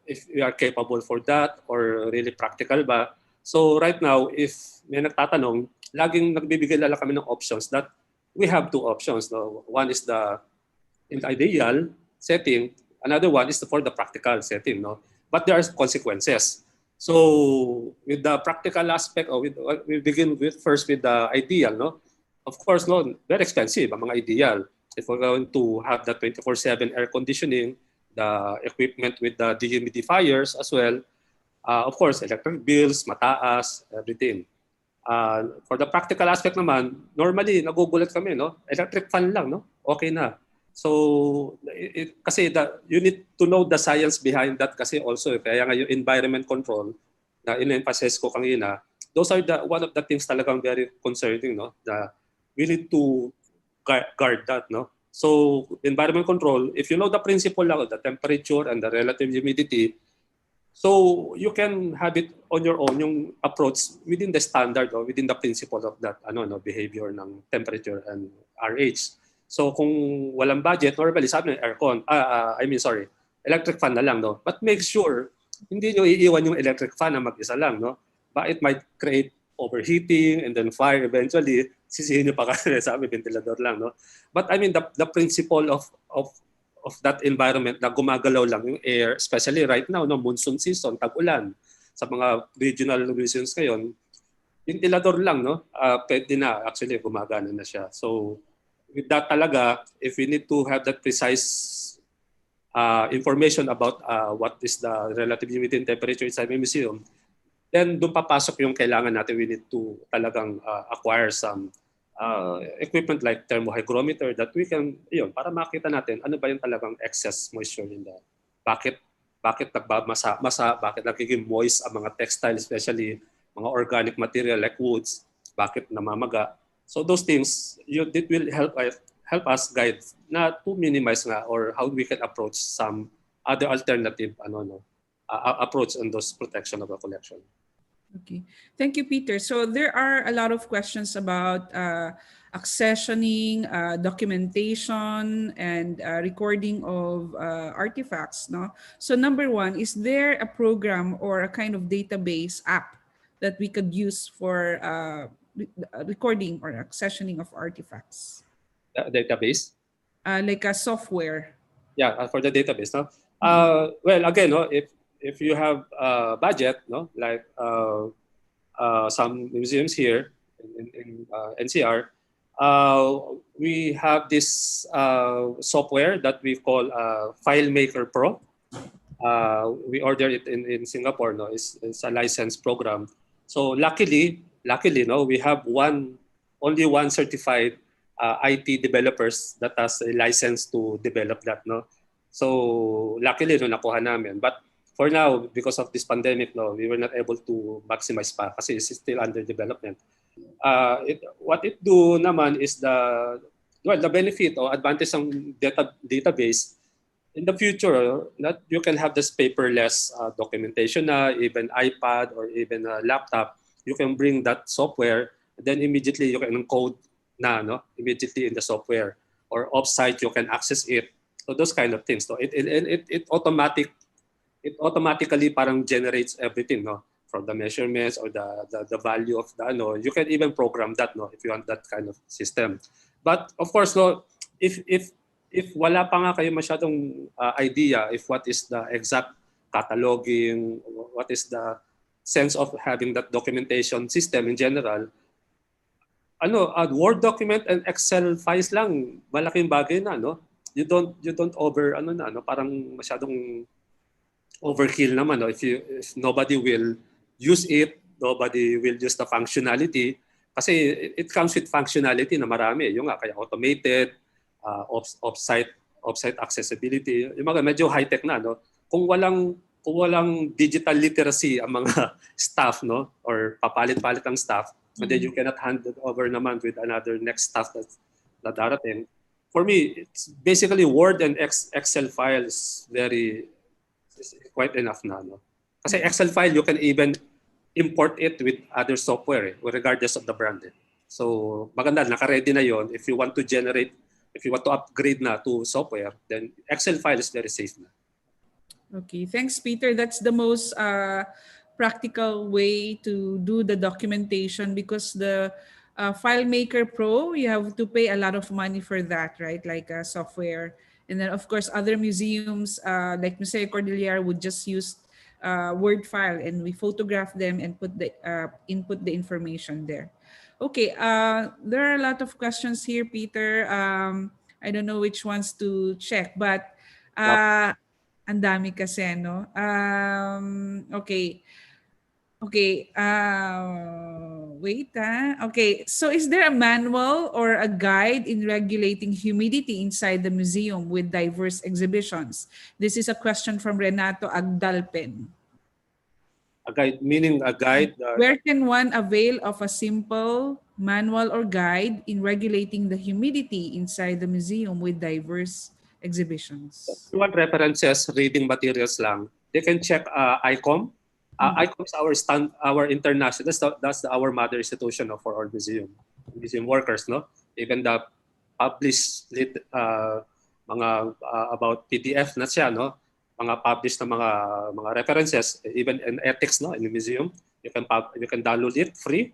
If we are capable for that or really practical ba. So right now, if may nagtatanong, laging nagbibigay lang kami ng options that we have two options. No? One is in the ideal setting, another one is for the practical setting. No? But there are consequences. So with the practical aspect, we begin first with the ideal. No? Of course, no, very expensive ang mga ideal. If we're going to have the 24/7 air conditioning, the equipment with the dehumidifiers as well, of course, electric bills, mataas, everything. For the practical aspect naman, normally nagugulat kami, no? Electric fan lang, no? Okay na. So kasi you need to know the science behind that kasi also kaya nga yung environment control na in-emphasize ko kanina, those are one of the things talagang very concerning, no? We need to guard that, no? So environment control, if you know the principle lang, the temperature and the relative humidity, so you can have it on your own, yung approach within the standard or within the principle of that behavior ng temperature and RH. So kung walang budget, normally sabi ng aircon, electric fan na lang, no? But make sure hindi nyo iiwan yung electric fan na mag-isa lang, no? But it might create overheating and then fire eventually. Sisihin nyo pa kasi sabi ventilador lang, no? But I mean the principle of that environment na gumagalaw lang yung air, especially right now, no, monsoon season, tag-ulan. Sa mga regional regions ngayon, ventilador lang, no? Pwede na, actually gumagana na siya. So with that talaga, if we need to have that precise information about what is the relative humidity and temperature inside the museum, then doon papasok yung kailangan natin. We need to talagang acquire some equipment like thermohygrometer that we can, para makita natin ano ba yung talagang excess moisture in the, bakit nagbabasa, bakit nagiging moist ang mga textile, especially mga organic material like woods, bakit namamaga. So those things, it will help us guide na to minimize nga or how we can approach some other alternative approach on those protection of the collection. Okay. Thank you, Peter. So there are a lot of questions about accessioning, documentation, and recording of artifacts. No? So number one, is there a program or a kind of database app that we could use for recording or accessioning of artifacts? Database? Like a software. Yeah, for the database. No? Well, again, no, if you have budget, no, like some museums here in NCR, we have this software that we call FileMaker Pro. We ordered it in Singapore. No, it's a licensed program. So luckily, no, we have only one certified IT developers that has a license to develop that. No, so luckily, no, nakuha namin. But for now, because of this pandemic, no, we were not able to maximize pa kasi it's still under development. What it do naman is the benefit or advantage ng database in the future that you can have this paperless documentation na even iPad or even a laptop, you can bring that software, then immediately you can encode na immediately in the software, or offsite you can access it. So those kind of things. So it automatically parang generates everything, from the measurements or the value of the you can even program that, if you want that kind of system. But of course, if wala pa nga kayo masyadong idea if what is the exact cataloging, what is the sense of having that documentation system in general, a Word document and Excel files lang, malaking bagay na, You don't over parang masyadong overkill naman, if nobody will use it, nobody will use the functionality, kasi it comes with functionality na marami, yung nga kaya automated, offsite accessibility, yung mga medyo high-tech na, kung walang digital literacy ang mga staff, or papalit-palit ang staff, and then you cannot hand it over naman with another next staff na darating. For me, it's basically Word and Excel files is quite enough na. Kasi Excel file, you can even import it with other software, regardless of the brand. So maganda, naka-ready na yon. If you want to upgrade na to software, then Excel file is very safe na. Okay, thanks, Peter. That's the most practical way to do the documentation, because the FileMaker Pro, you have to pay a lot of money for that, right? Like software. And then, of course, other museums like Museo Kordilyera would just use Word file, and we photograph them and input the information there. Okay, there are a lot of questions here, Peter. I don't know which ones to check, but ang dami kasi, no? Okay. Okay. Wait. Okay. So is there a manual or a guide in regulating humidity inside the museum with diverse exhibitions? This is a question from Renato Agdalpen. A guide, meaning a guide? Where can one avail of a simple manual or guide in regulating the humidity inside the museum with diverse exhibitions? If you want references, reading materials lang, they can check ICOM. ICOM is our international, that's our mother institution for our museum workers, Even the published mga about PDF na siya, mga published na mga references, even in ethics, in the museum, you can download it free.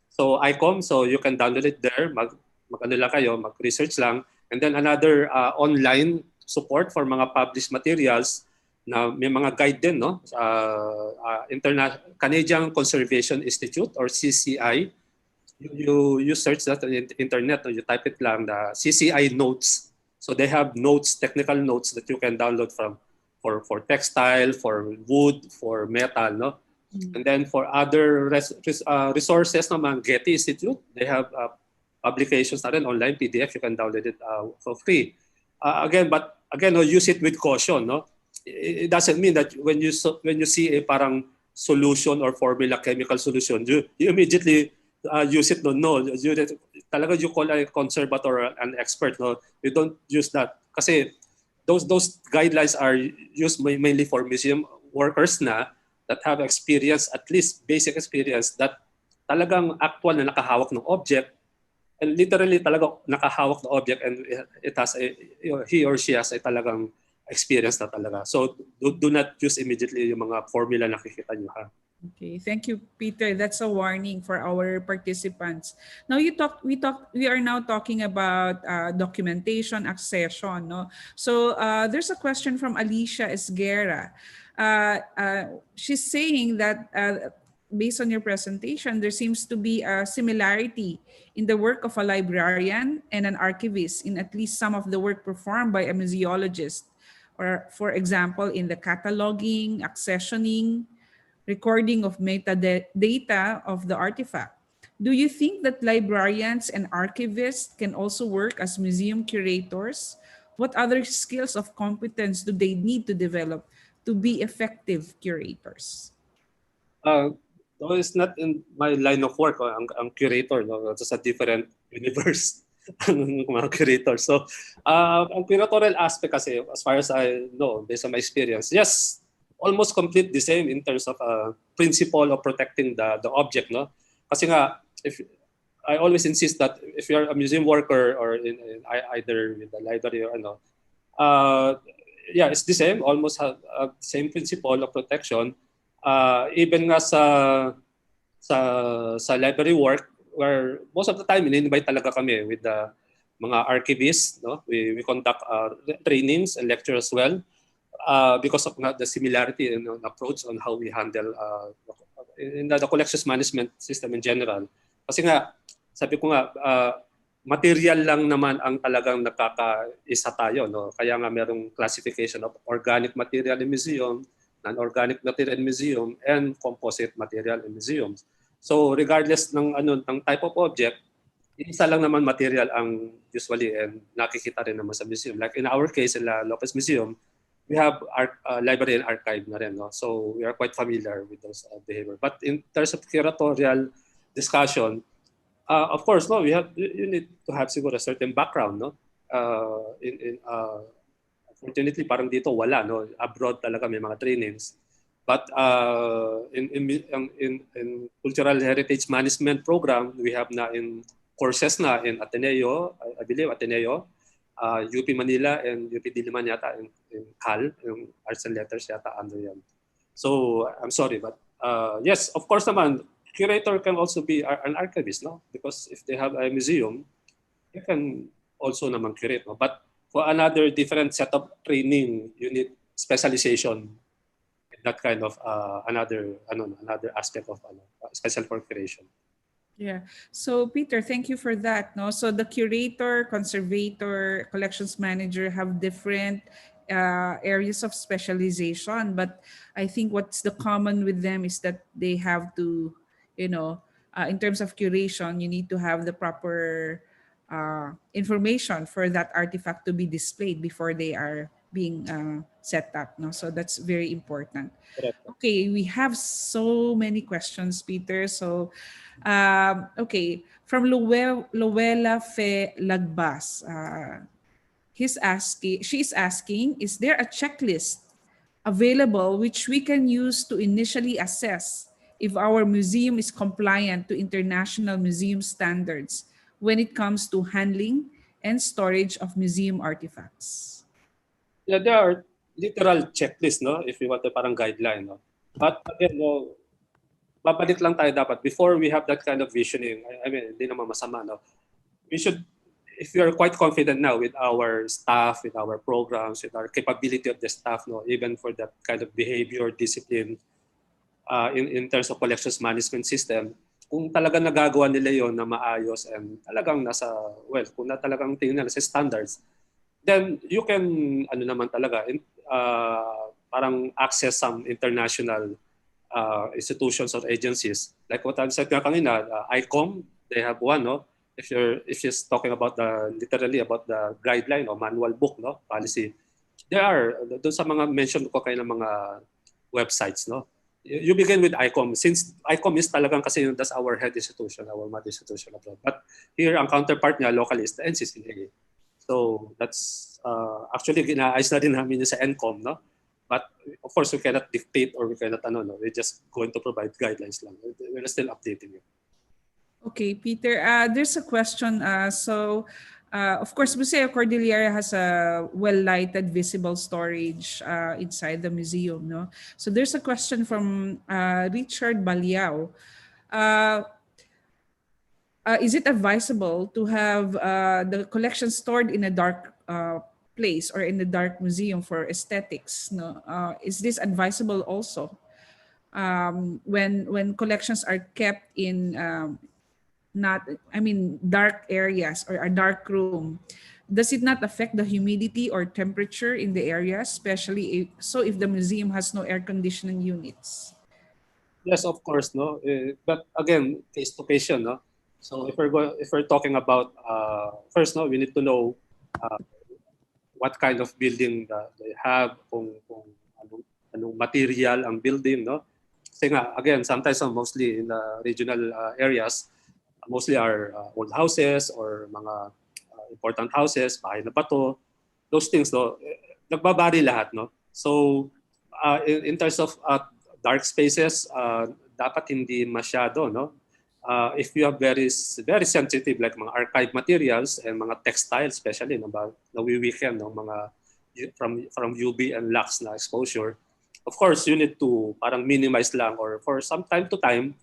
So ICOM, so you can download it there, mag-research lang, and then another online support for mga published materials. Na may mga guide din, Canadian Conservation Institute or CCI. You search that on the internet, you type it lang, the CCI notes. So they have notes, technical notes that you can download for textile, for wood, for metal, And then for other resources naman, Getty Institute, they have publications na rin, online PDF, you can download it for free. Again, use it with caution, It doesn't mean that when you see a parang solution or formula, chemical solution, you immediately use it. No, talaga you call a conservator an expert. No, you don't use that. Kasi those guidelines are used mainly for museum workers na that have experience, at least basic experience, that talagang actual na nakahawak ng object, and literally talaga nakahawak ng object, and it has he or she has a talagang experience na talaga. So do not use immediately yung mga formula na nakikita nyo, ha? Okay, thank you, Peter. That's a warning for our participants. Now we are now talking about documentation, accession, So there's a question from Alicia Esguerra. She's saying that based on your presentation, there seems to be a similarity in the work of a librarian and an archivist in at least some of the work performed by a museologist. Or, for example, in the cataloging, accessioning, recording of metadata of the artifact. Do you think that librarians and archivists can also work as museum curators? What other skills of competence do they need to develop to be effective curators? So it's not in my line of work. Ang curator, no? It's a different universe. Ang mga curator. So, ang curatorial aspect kasi, as far as I know, based on my experience, yes, almost complete the same in terms of principle of protecting the object, no? Kasi nga, if I always insist that if you're a museum worker or in either with the library or ano, yeah, it's the same, almost have same principle of protection. Even nga sa library work, where most of the time in-invite talaga kami with the mga archivists, no? We conduct trainings and lectures as well because of the similarity in approach on how we handle in the collections management system in general. Kasi nga, sabi ko nga, material lang naman ang talagang nakakaisa tayo. No? Kaya nga merong classification of organic material in museum, non-organic material in museum, and composite material in museums. So regardless ng type of object, isa lang naman material ang usually and nakikita rin naman sa museum. Like in our case, in the Lopez Museum, we have library and archive na rin. No? So we are quite familiar with those behavior. But in terms of curatorial discussion, of course, no, you need to have siguro a certain background, no? Unfortunately, parang dito wala, no? Abroad talaga may mga trainings. But in cultural heritage management program, we have na in courses na in Ateneo, I believe Ateneo, UP Manila and UP Diliman yata, in CAL, yung Arts and Letters yata under yan. So I'm sorry, but yes, of course naman, curator can also be an archivist, no? Because if they have a museum, you can also naman curate, no? But for another different set of training, you need specialization in that kind of another aspect of special for curation. Yeah. So Peter, thank you for that. No, so the curator, conservator, collections manager have different areas of specialization, but I think what's the common with them is that they have to, in terms of curation, you need to have the proper information for that artifact to be displayed before they are being set up. No, so that's very important. Correct. Okay, we have so many questions, Peter. So, okay, from Luella Fe Lagbas, she's asking, is there a checklist available which we can use to initially assess if our museum is compliant to international museum standards when it comes to handling and storage of museum artifacts? Yeah, there are literal checklists, no? If you want a parang guideline, no? But again, no, babalik lang tayo dapat before we have that kind of visioning. I mean, hindi naman masama, no? We should, if we are quite confident now with our staff, with our programs, with our capability of the staff, no, even for that kind of behavior, discipline, in terms of collections management system, kung talagang nagagawa nila yon na maayos and talagang kung talagang tingnan nila sa standards, then you can, naman talaga, parang access some international institutions or agencies. Like what I said kanina, ICOM, they have one, no? If she's talking about literally about the guideline or manual book, no, policy, there are doon sa mga mention ko kayo ng mga websites, no. You begin with ICOM since ICOM is talagang kasi that's our head institution, our mother institution abroad. But here ang counterpart niya locally is the NCCA. So that's actually ginaayos na rin namin sa NCOM, no. But of course we cannot dictate or we cannot we're just going to provide guidelines lang. We're still updating it. Okay, Peter, there's a question. Of course, Museo Kordilyera has a well-lighted visible storage inside the museum. No, so there's a question from Richard Baliao. Is it advisable to have the collection stored in a dark place or in the dark museum for aesthetics? No, is this advisable also when collections are kept in dark areas or a dark room? Does it not affect the humidity or temperature in the area, especially if the museum has no air conditioning units? Yes, of course, no. But again, case to case, no. So if we're talking about first, no, we need to know what kind of building that they have, kung anong material ang building, no. Kasi nga, again, sometimes mostly in the regional areas, mostly are old houses or mga important houses, bahay na bato, those things, no, nagbabari lahat, no? So, in terms of dark spaces, dapat hindi masyado, no? If you have very sensitive like mga archive materials and mga textile, especially na weekend, no, mga from UV and lux na exposure, of course, you need to parang minimize lang or for some time to time,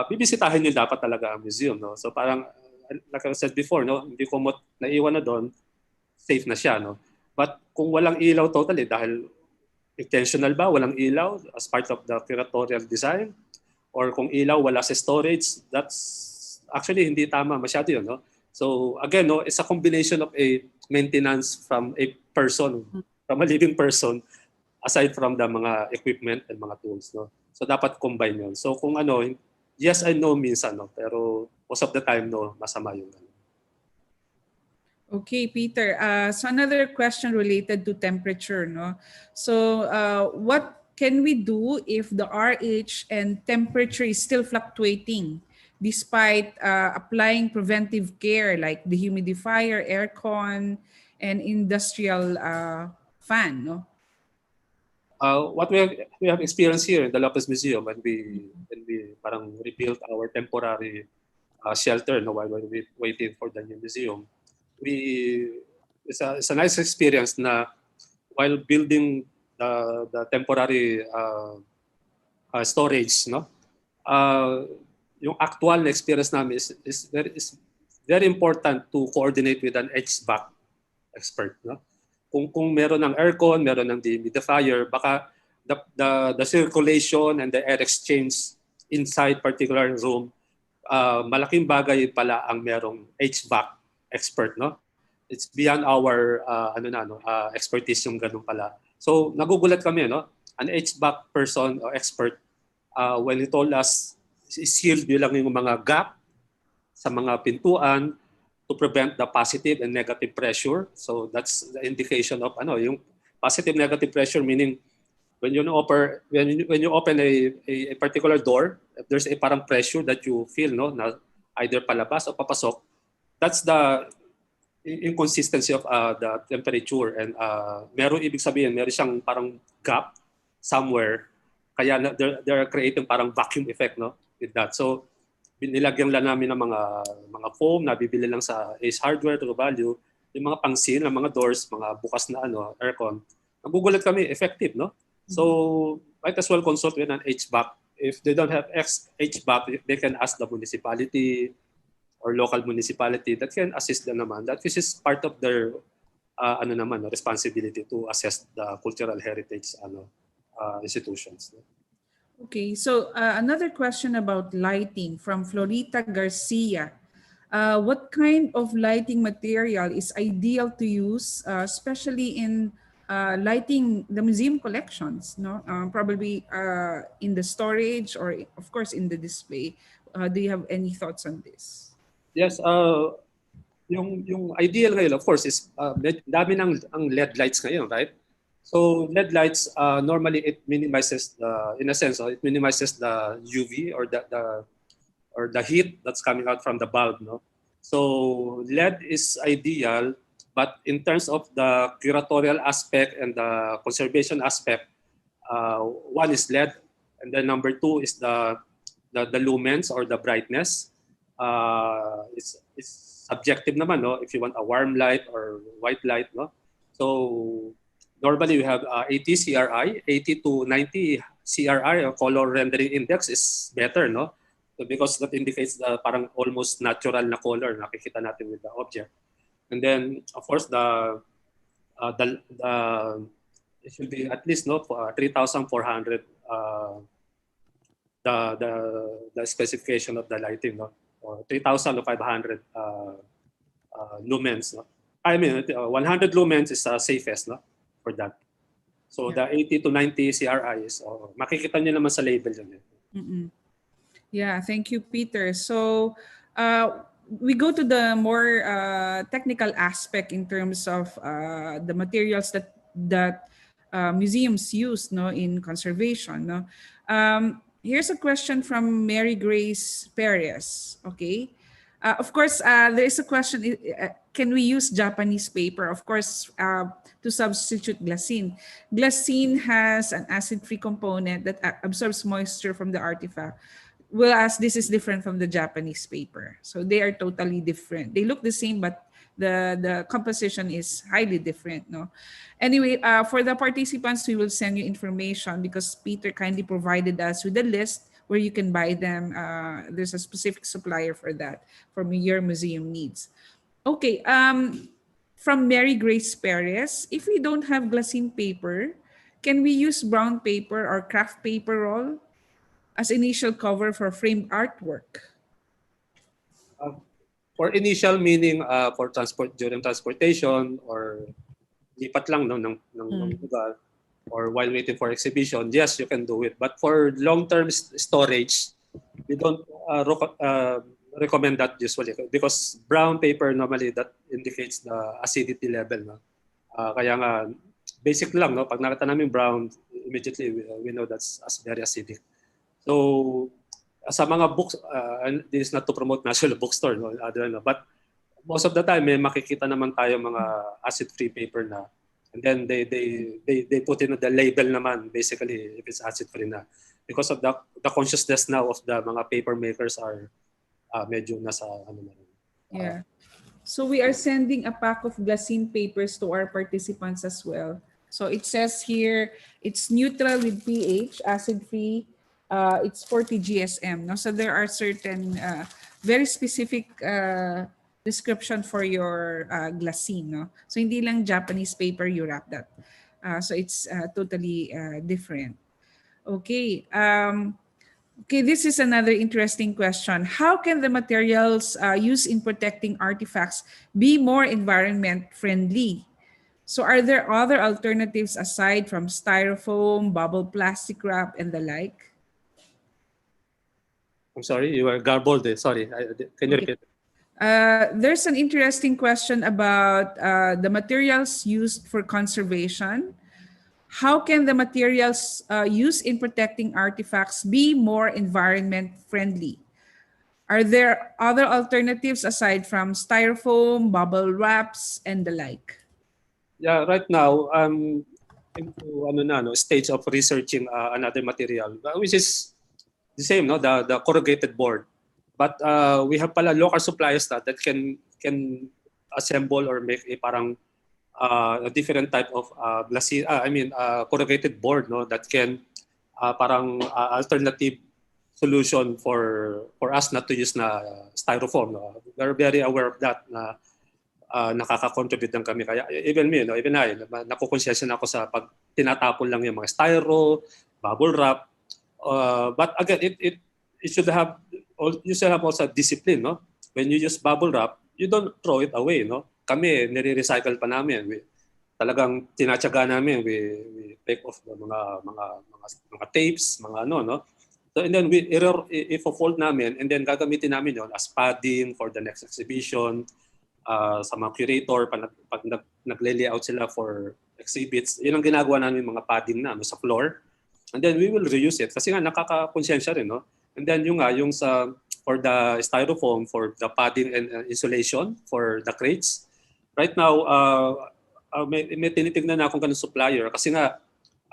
bibisitahin nyo dapat talaga ang museum. No? So parang, like I said before, no? Hindi ko naiwan na doon, safe na siya. No? But kung walang ilaw totally, dahil intentional ba, walang ilaw as part of the curatorial design, or kung ilaw, wala sa storage, that's actually hindi tama masyado yun. No? So again, no, it's a combination of a maintenance from a person, from a living person, aside from the mga equipment and mga tools, no. So dapat combine 'yon. So kung yes and no minsan, no, pero most of the time no, masama 'yung Okay, Peter. So another question related to temperature, no. So what can we do if the RH and temperature is still fluctuating despite applying preventive care like dehumidifier, aircon, and industrial fan, no? what we have experienced here in the Lopez Museum when we parang rebuilt our temporary shelter, no, while we waiting for the new museum, it's a nice experience na while building the temporary storage, no, yung actual na experience namin is very important to coordinate with an HVAC expert, no. Kung meron ng aircon, meron ng dehumidifier, baka the circulation and the air exchange inside particular room, malaking bagay pala ang merong HVAC expert, no? It's beyond our expertise yung ganun pala. So nagugulat kami, no? An HVAC person or expert, when he told us, sealed lang yung mga gap sa mga pintuan, to prevent the positive and negative pressure. So that's the indication of yung positive negative pressure, meaning when you open a particular door, if there's a parang pressure that you feel, no, na either palabas o papasok, that's the inconsistency of the temperature, and meron ibig sabihin meron siyang parang gap somewhere, kaya they're creating parang vacuum effect, no, with that. So nilagyan lang namin ng mga foam na bibili lang sa Ace Hardware, True Value, yung mga pang-seal ng mga doors, mga bukas na aircon. Nagugulat kami, effective, no? So might as well consult with an HVAC. If they don't have HVAC, they can ask the municipality or local municipality that can assist them naman. That this is part of their responsibility to assess the cultural heritage institutions. Okay, so another question about lighting from Florita Garcia. What kind of lighting material is ideal to use, especially in lighting the museum collections? No, probably in the storage or, of course, in the display. Do you have any thoughts on this? Yes, yung ideal ngayon, of course, is dami ang LED lights ngayon, right? So LED lights, normally it minimizes it minimizes the UV or the heat that's coming out from the bulb, no. So LED is ideal, but in terms of the curatorial aspect and the conservation aspect, one is LED, and then number two is the lumens or the brightness. It's subjective naman, no. If you want a warm light or white light, no. So normally we have 80 CRI, 80 to 90 CRI, or color rendering index is better, no? So because that indicates the parang almost natural na color nakikita natin with the object. And then of course the it should be at least 3,400 the specification of the lighting, no? Or 3,500 lumens, no? I mean 100 lumens is safest, no? For that. So the 80 to 90 CRI is, makikita niyo naman sa label yun. Yeah, thank you, Peter. So we go to the more technical aspect in terms of the materials that museums use, no, in conservation, no. Here's a question from Mary Grace Perez. Okay. Of course, there is a question, can we use Japanese paper? Of course, to substitute glassine. Glassine has an acid-free component that absorbs moisture from the artifact. Whereas this is different from the Japanese paper. So they are totally different. They look the same, but the composition is highly different. No. Anyway, for the participants, we will send you information because Peter kindly provided us with a list where you can buy them. There's a specific supplier for that, for your museum needs. Okay, from Mary Grace Perez, if we don't have glassine paper, can we use brown paper or craft paper roll as initial cover for framed artwork? For initial meaning for during transportation or lipat lang no, ng lugar or while waiting for exhibition, yes, you can do it. But for long-term storage, we don't recommend that usually because brown paper normally that indicates the acidity level. No? Kaya nga, basic lang, no? Pag nakita namin brown, immediately we know that's very acidic. So, sa mga books, this is not to promote National Bookstore, no? But most of the time, may makikita naman tayo mga acid-free paper na. And then they put in the label naman, basically, if it's acid-free na. Because of the consciousness now of the mga paper makers are medyo nasa ano na. Yeah. So we are sending a pack of glassine papers to our participants as well. So it says here, it's neutral with pH, acid-free. It's 40 GSM. No? So there are certain very specific description for your glassine. No? So hindi lang Japanese paper, you wrap that. So it's totally different. Okay. Okay, this is another interesting question. How can the materials used in protecting artifacts be more environment friendly? So are there other alternatives aside from styrofoam, bubble plastic wrap, and the like? I'm sorry, you were garbled. Sorry, can you repeat? There's an interesting question about the materials used for conservation. How can the materials used in protecting artifacts be more environment friendly? Are there other alternatives aside from styrofoam, bubble wraps, and the like? Yeah, right now I'm into stage of researching another material, which is the same, no, the corrugated board. But we have pala local suppliers that can assemble or make a parang a different type of corrugated board, no, that can parang alternative solution for us not to use na styrofoam. No? We're very aware of that na nakaka-contribute lang kami. Kaya even me, no, even I, nakukonsensya na ako sa pag tinatapon lang yung mga styro, bubble wrap. But again, it should have, you should have also discipline, no? When you use bubble wrap, you don't throw it away, no? Kami, nire-recycle pa namin. Talagang tinatsaga namin. We take off the mga tapes, mga ano, no? So, and then i-fold namin, and then gagamitin namin yon as padding for the next exhibition. Sa mga curator, pag nagle-layout sila for exhibits, yun ang ginagawa namin mga padding na sa floor. And then we will reuse it kasi nga nakaka-konsensya rin, no? And then yung for the styrofoam, for the padding and insulation for the crates. Right now, may tinitignan na akong ganung supplier kasi nga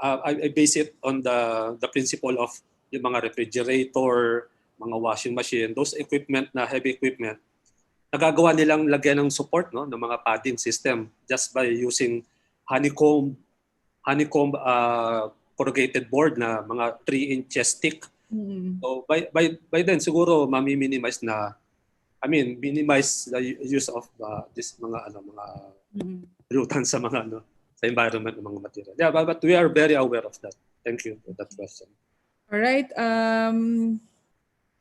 I base it on the principle of yung mga refrigerator, mga washing machine, those equipment na heavy equipment, nagagawa nilang lagyan ng support, no, ng mga padding system just by using honeycomb corrugated board na mga 3 inches thick. Mm-hmm. So by then siguro minimize the use of this mga pollutants sa mga sa environment ng mga material. Yeah, but we are very aware of that. Thank you for that question. All right.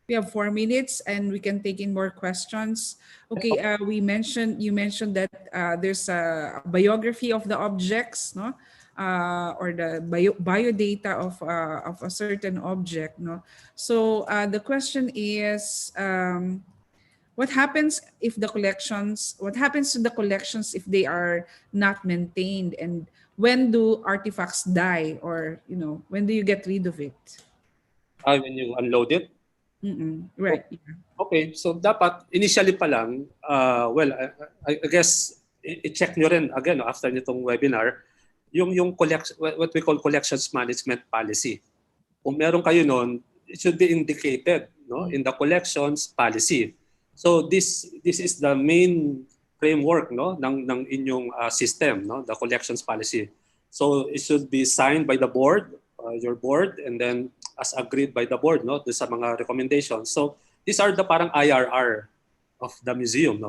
We have 4 minutes and we can take in more questions. Okay, you mentioned that there's a biography of the objects, no? Or the biodata of a certain object, no? So the question is, what happens to the collections if they are not maintained, and when do artifacts die, or when do you get rid of it? when you unload it. Right. Okay, so dapat initially pa lang, well, I guess i-check nyo rin again after nitong webinar, yung what we call collections management policy. Kung meron kayo noon, it should be indicated in the collections policy. So this is the main framework ng inyong system, the collections policy. So it should be signed by the board, your board, and then as agreed by the board, do sa mga recommendations. So these are the parang IRR of the museum,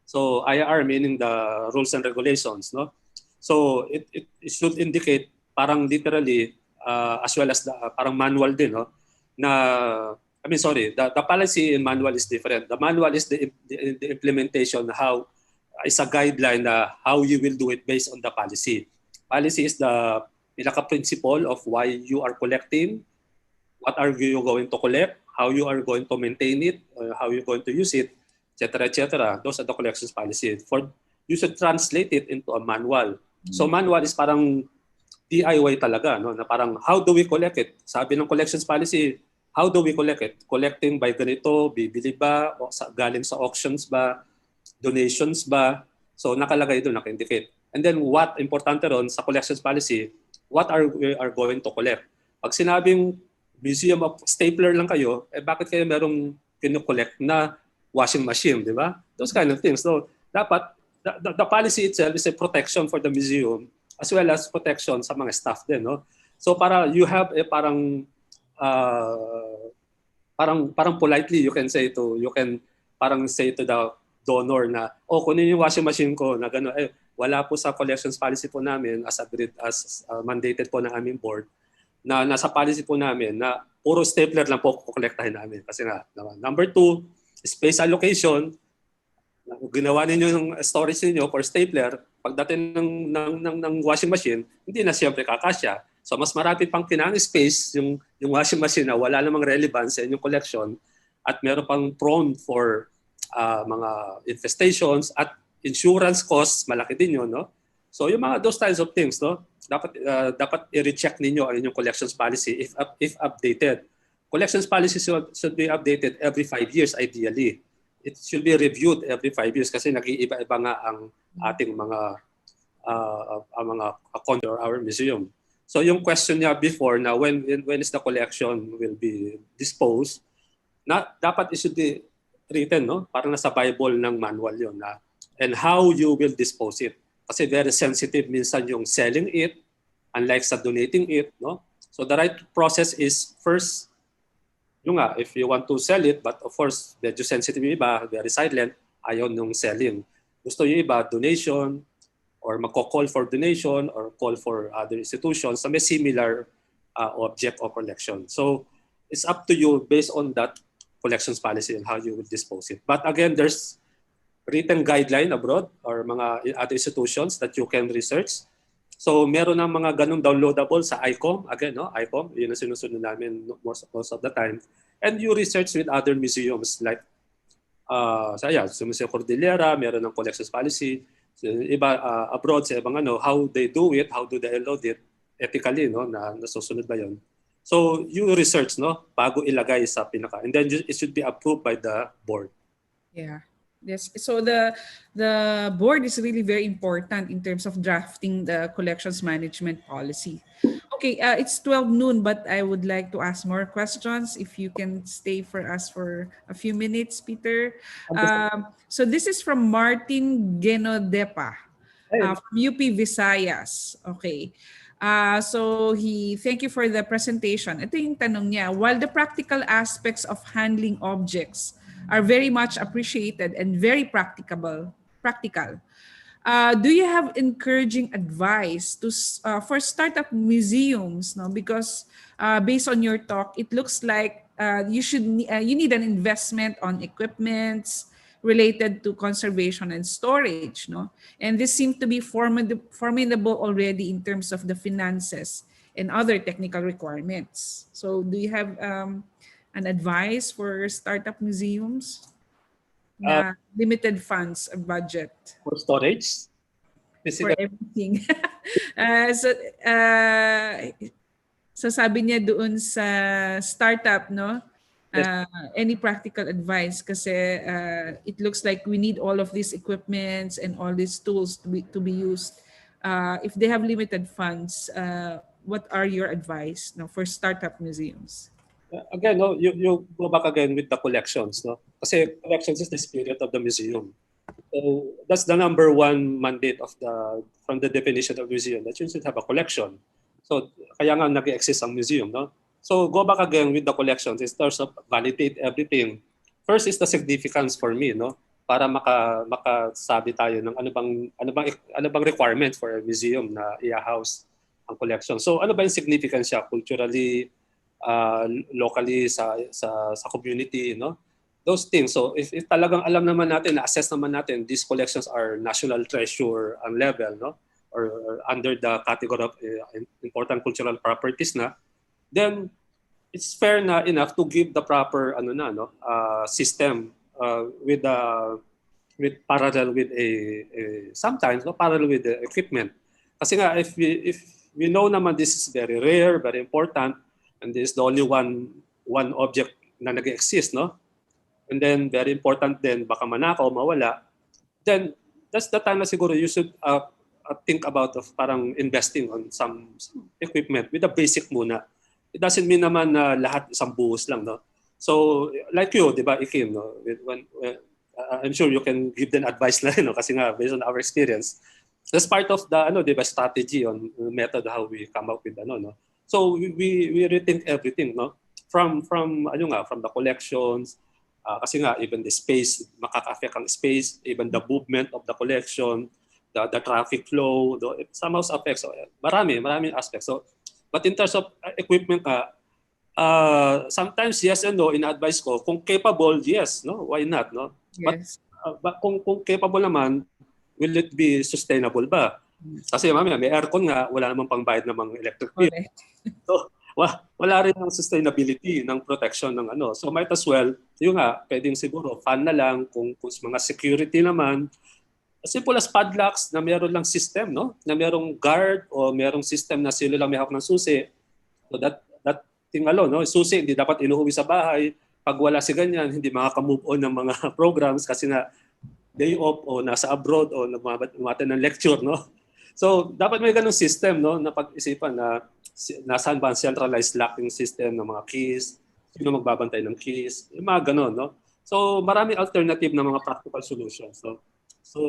So IRR meaning the rules and regulations, So it should indicate parang literally as well as the parang manual din, the policy and manual is different. The manual is the implementation, how is a guideline how you will do it based on the policy. Policy is the pinaka-principle of why you are collecting, what are you going to collect, how you are going to maintain it, how you're going to use it, etc., etc. Those are the collections policy. You should translate it into a manual. So manual is parang DIY talaga, na parang how do we collect it? Sabi ng collections policy, how do we collect it? Collecting by ganito, bibili ba, o galing sa auctions ba, donations ba? So nakalagay doon, naka-indicate. And then what, importante ron sa collections policy, what are we are going to collect? Pag sinabing museum of stapler lang kayo, bakit kayo merong kinu-collect na washing machine, di ba? Those kind of things. So dapat, the policy itself is a protection for the museum as well as protection sa mga staff din, So para you have a parang politely you can say to the donor na kunin yung washing machine ko na gano'n, wala po sa collections policy po namin as agreed as mandated po ng aming board na nasa policy po namin na puro stapler lang po kukolektahin namin kasi number 2, space allocation. Ginawa ninyo yung storage niyo for stapler, pagdating ng washing machine, hindi na siyempre kakasya. So mas marami pang kinang space yung washing machine na wala namang relevance sa inyong collection at meron pang prone for mga infestations at insurance costs, malaki din yun, So yung mga those types of things, dapat i-recheck ninyo ang inyong collections policy if updated. Collections policy should be updated every 5 years ideally. It should be reviewed every 5 years kasi nag-iiba-iba nga ang ating mga account or our museum. So yung question niya before na when is the collection will be disposed, dapat it should be written, parang nasa Bible ng manual yon and how you will dispose it. Kasi very sensitive minsan yung selling it, unlike sa donating it, So the right process is first, if you want to sell it, but of course, medyo sensitive yung iba, very silent, ayaw nung selling. Gusto yung iba, donation, or magko-call for donation, or call for other institutions na may similar object or collection. So it's up to you based on that collections policy and how you will dispose it. But again, there's written guideline abroad or mga other institutions that you can research. So meron ng mga ganung downloadable sa ICOM. Again, ICOM, yun ang sinusunod namin most of the time. And you research with other museums like sa Museo Kordilyera, meron ng collections policy. So, iba abroad sa ibang how they do it, how do they load it ethically, na nasusunod ba yun. So you research, bago ilagay sa pinaka. And then it should be approved by the board. Yeah. Yes. So the board is really very important in terms of drafting the collections management policy. Okay, it's 12 noon, but I would like to ask more questions. If you can stay for us for a few minutes, Peter. So this is from Martin Genodepa from UP Visayas. Okay. So thank you for the presentation. Ito yung tanong niya. While the practical aspects of handling objects are very much appreciated and very practical, do you have encouraging advice for startup museums? Because based on your talk, it looks like you need an investment on equipments related to conservation and storage, and this seems to be formidable already in terms of the finances and other technical requirements. So do you have an advice for startup museums na limited funds or budget for storage? For everything? So sabi niya doon sa startup, no? Yes. Any practical advice? Kasi it looks like we need all of these equipments and all these tools to be used. If they have limited funds, what are your advice, no, for startup museums? Again, no, you go back again with the collections, no? Kasi collections is the spirit of the museum. So that's the number one mandate of from the definition of museum, that you should have a collection. So kaya nga nag-exist ang museum, no? So go back again with the collections in terms of validate everything. First is the significance for me, no? Para makasabi tayo ng ano bang requirement for a museum na i-house ang collection. So ano ba yung significance siya culturally, locally sa community, no? Those things. So if talagang alam naman natin, na-assess naman natin, these collections are national treasure ang level, no? Or under the category of important cultural properties na, then it's fair na enough to give the proper system with parallel with sometimes parallel with the equipment. Kasi nga if we know naman this is very rare, very important, and this is the only one object na nag-exist, no? And then very important din, baka manakaw, mawala, then that's the time na siguro you should think about of parang investing on some equipment with the basic muna. It doesn't mean naman na lahat isang buhos lang, no? So like you, di ba, Ikim, no? I'm sure you can give them advice na rin, no? Kasi nga based on our experience, that's part of the di ba, strategy on method how we come up with no? So we rethink everything, no? From the collections, kasi nga even the space, makaka-affect ang space, even the movement of the collection, the traffic flow, it somehow affects. So, maraming aspects. So, but in terms of equipment, sometimes yes and no, in-advise ko, kung capable, yes, no, why not, no? Yes. But kung capable naman, will it be sustainable ba? Kasi mamaya may aircon nga, wala namang pangbayad ng mga electric bill. Okay. So, wala rin ang sustainability ng protection ng So might as well, yung nga, pwedeng siguro fan na lang kung mga security naman. As simple as padlocks na meron lang system, no? Na merong guard o merong system na sila lang may hawak ng susi. So that thing alone, no? Susi hindi dapat inuuwi sa bahay. Pag wala si ganyan, hindi makaka-move on ng mga programs kasi na day off o nasa abroad o nagmamaten ng lecture, no? So dapat may ganung system, no, na pag-isipan na nasaan ba ang centralized locking system ng mga keys, sino magbabantay ng keys, yung mga ganon, no? So maraming alternative na mga practical solutions. So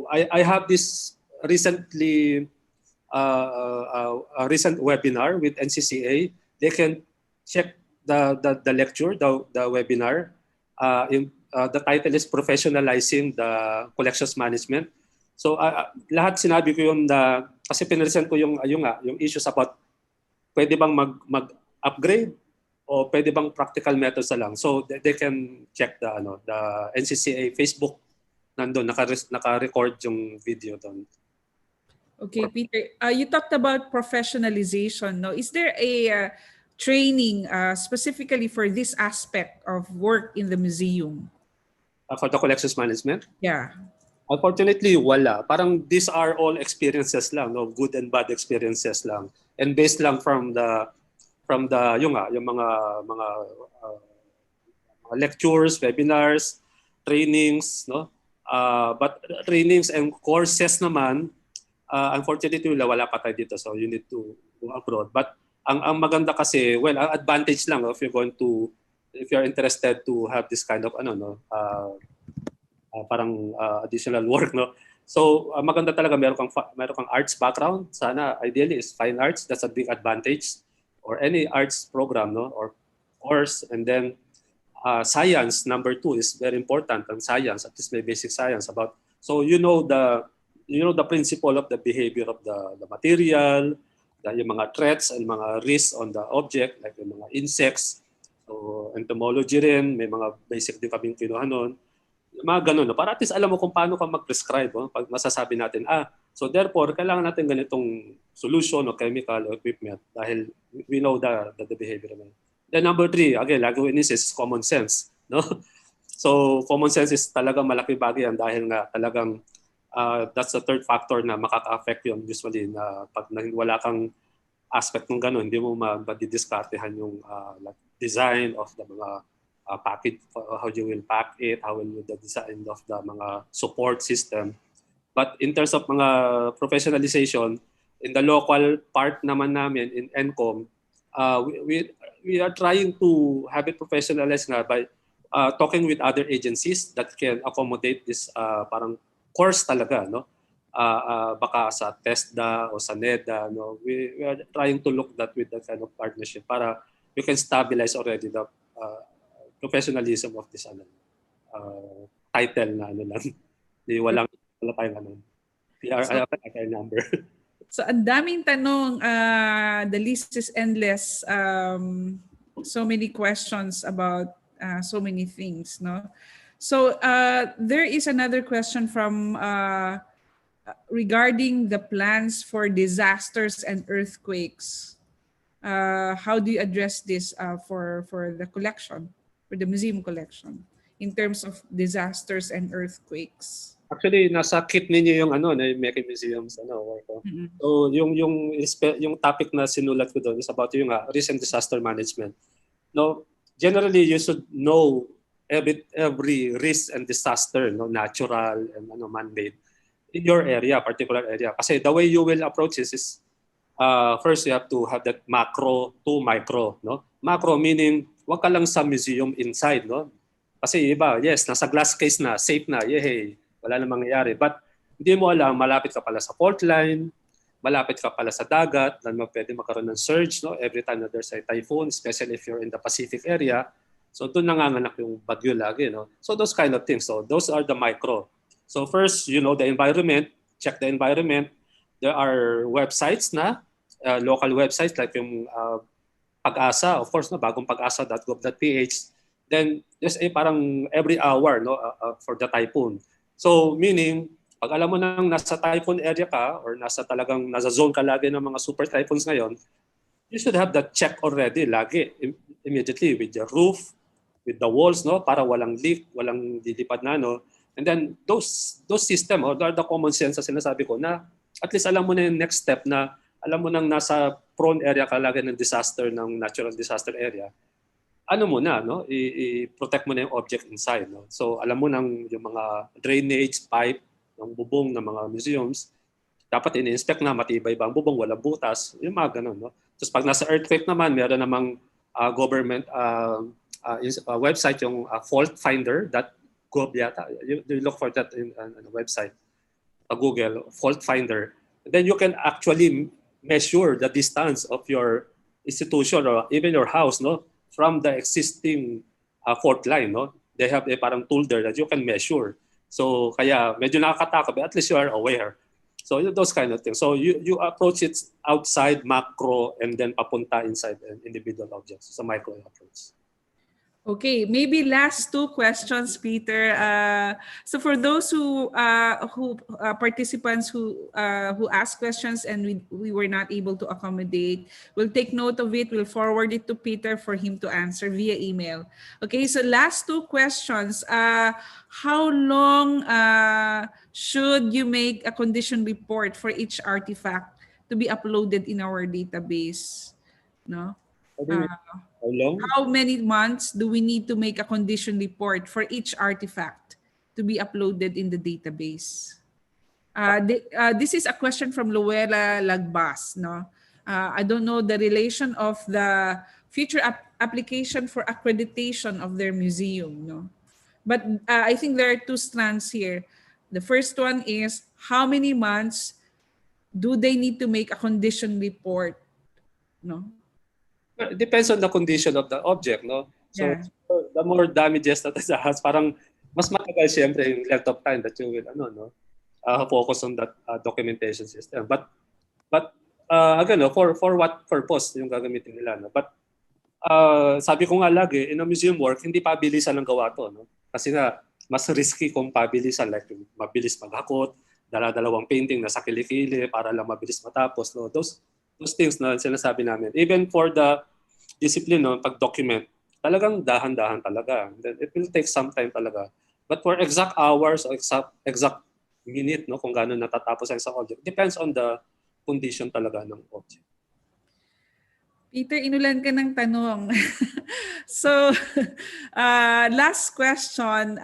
I have this recently a recent webinar with NCCA. They can check the lecture, the webinar. The title is Professionalizing the Collections Management. So lahat sinabi ko yun na kasi pinresent ko yung issues about pwede bang mag-upgrade o pwede bang practical methods na lang. So they can check the NCCA Facebook, nandun naka-record yung video doon. Okay, Peter, you talked about professionalization, no? Is there a training specifically for this aspect of work in the museum? For the collections management? Yeah. Unfortunately, wala. Parang these are all experiences lang, no, good and bad experiences lang, and based lang from the yung mga lectures, webinars, trainings, no. But trainings and courses naman, unfortunately wala pa tayo dito, so you need to go abroad. But ang maganda kasi, well, ang advantage lang if you're interested to have this kind of parang additional work, no. So maganda talaga meron kang arts background. Sana ideally is fine arts. That's a big advantage, or any arts program, no, or course. And then science, number 2, is very important. And science, at least may basic science about. So you know the principle of the behavior of the material, yung mga threats and mga risks on the object, like yung mga insects. So entomology rin, may mga basic din kaming kinuha nun. Mga ganun, no? Para at least alam mo kung paano ka mag-prescribe, no? Pag masasabi natin, so therefore, kailangan natin ganitong solution o chemical o equipment dahil we know the behavior. Then number 3, again, lagawin is common sense, no? So common sense is talagang malaki bagay yan dahil nga talagang that's the third factor na makaka-affect yun usually na pag wala kang aspect ng gano'n. Hindi mo madidiskartehan yung like design of the mga package, how you will pack it, how will the design of the mga support system. But in terms of mga professionalization, in the local part naman namin in NCOM, we are trying to have it professionalized nga by talking with other agencies that can accommodate this parang course talaga, no? Baka sa TESDA o sa NEDA, no? We are trying to look that with that kind of partnership para we can stabilize already the professionalism of this title na lang. Wala tayong PR number. So ang daming tanong, the list is endless. So many questions about so many things, no? So there is another question from regarding the plans for disasters and earthquakes. How do you address this for the collection, for the museum collection, in terms of disasters and earthquakes? Actually, nasa kit ninyo yung na yung Making Museums work. Mm-hmm. So yung topic na sinulat ko doon is about yung risk and disaster management. No, generally you should know every risk and disaster, no, natural and man-made in your area, particular area. Kasi the way you will approach this is first you have to have that macro to micro, no? Macro meaning wag ka lang sa museum inside, no? Kasi iba, yes, nasa glass case na, safe na, yehey, wala nang mangyayari. But hindi mo alam, malapit ka pala sa fault line, malapit ka pala sa dagat, na pwede magkaroon ng surge, no? Every time that there's a typhoon, especially if you're in the Pacific area. So doon nanganganak yung bagyo lagi, no? So those kind of things. So those are the micro. So first, you know the environment, check the environment. There are websites na, local websites like yung Pag-asa, of course, no, bagong pag-asa.gov.ph. Then there's parang every hour, no, for the typhoon. So meaning, pag alam mo nang nasa typhoon area ka or nasa zone ka lagi ng mga super typhoons ngayon, you should have that check already lagi, immediately with the roof, with the walls, no, para walang leak, walang dilipad na, no. And then those system, or the common sense na sinasabi ko, na at least alam mo na yung next step, na alam mo nang nasa prone area ka lagi ng disaster, ng natural disaster area, ano mo na, no? I-protect mo na yung object inside, no? So alam mo nang yung mga drainage pipe ng bubong ng mga museums, dapat ini-inspect na matibay ba ang bubong, walang butas, yung mga ganun, no? Tapos pag nasa earthquake naman, meron namang government website, yung faultfinder.gov yata. You look for that in a website, Google, fault finder. Then you can actually measure the distance of your institution or even your house, no, from the existing fault line, no. They have a parang tool there that you can measure. So kaya medyo nakakatakot, but at least you are aware. So those kind of things. So you approach it outside macro and then papunta inside individual objects. So micro approach. Okay, maybe last two questions, Peter. So for those who participants who asked questions and we were not able to accommodate, we'll take note of it. We'll forward it to Peter for him to answer via email. Okay, so last two questions. How long should you make a condition report for each artifact to be uploaded in our database? No. How long? How many months do we need to make a condition report for each artifact to be uploaded in the database? This is a question from Luella Lagbas. No, I don't know the relation of the future application for accreditation of their museum. No, but I think there are two strands here. The first one is how many months do they need to make a condition report? No. It depends on the condition of the object, no? So Yeah. the more damages that it has, parang mas matagal siyempre yung length of time that you will focus on that documentation system. But again, no, for what purpose yung gagamitin nila, no? But sabi ko nga lagi, in a museum work, hindi pabilisan ang gawa to, no? Kasi nga mas risky kung pabilisan, like mabilis maghakot, dala-dalawang painting na sa kilikili para lang mabilis matapos, no? Those things na sinasabi namin. Even for the discipline, no, pag-document, talagang dahan-dahan talaga. Then it will take some time talaga. But for exact hours or exact minute, no, kung gaano natatapos ang isang object, depends on the condition talaga ng object. Peter, inulan ka ng tanong. So, last question.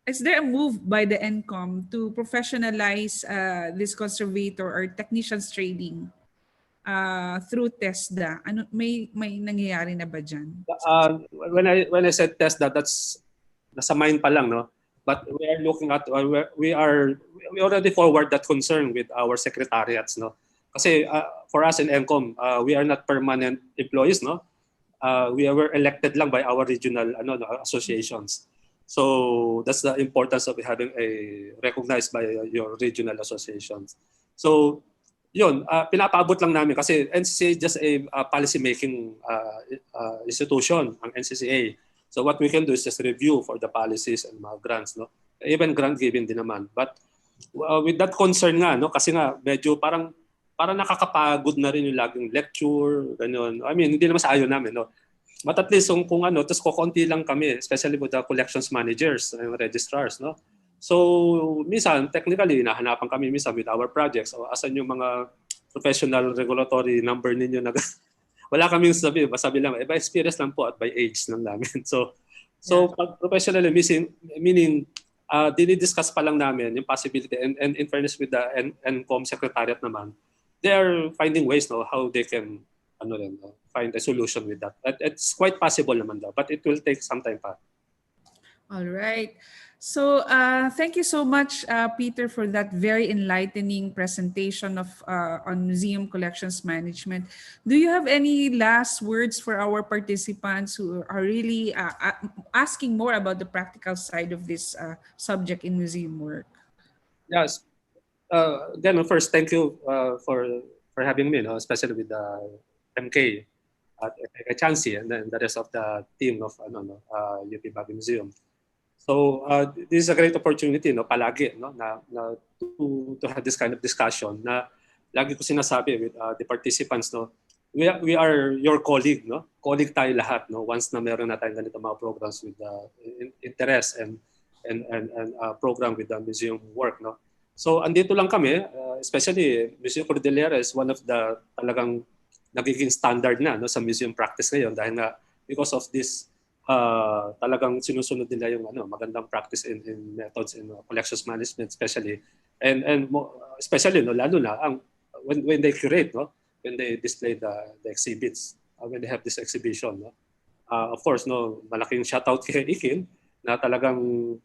Is there a move by the NCOM to professionalize this conservator or technicians training through TESDA? Ano, may nangyayari na ba dyan? When I said test that's nasa mind pa lang, no? But we are looking at we already forward that concern with our secretariats, no? Kasi for us in NCOM, we are not permanent employees, no? We were elected lang by our regional associations. So that's the importance of having a recognized by your regional associations. So yun, pinapaabot lang namin kasi NCCA is just a policy making institution, ang NCCA. So what we can do is just review for the policies and mga grants, no? Even grant giving din naman. But with that concern nga, no, kasi nga medyo parang nakakapagod na rin yung laging lecture, ganyan. I mean, hindi naman sa ayaw namin, no. But at least kung tapos kukunti lang kami, especially with the collections managers and registrars, no. So, minsan, technically, nahanapan kami minsan with our projects. O, asan yung mga professional regulatory number ninyo na wala kaming sabi lang, by experience lang po at by age lang namin. So pag professionally, meaning, dinidiscuss pa lang namin yung possibility. And in fairness with the NCOM secretariat naman, they are finding ways, no, how they can find a solution with that. It's quite possible naman daw, but it will take some time pa. All right. So thank you so much, Peter, for that very enlightening presentation of on museum collections management. Do you have any last words for our participants who are really asking more about the practical side of this subject in museum work? Yes. Again, first, thank you for having me, especially with the MK at Chansey and then the rest of the team of UP Baguio Museum. So this is a great opportunity, palagi, to have this kind of discussion. Na lagi ko sinasabi with the participants, we are your colleague, colleague tayo lahat, once na meron na tayong ganito mga programs with interest and program with the museum work, So andito lang kami, especially Museo Kordilyera is one of the talagang nagiging standard na sa museum practice ngayon dahil nga because of this talagang sinusunod nila yung magandang practice in methods in collections management especially and especially lalo na when they curate, when they display the exhibits, when they have this exhibition, of course, malaking shout out kay Ikin na talagang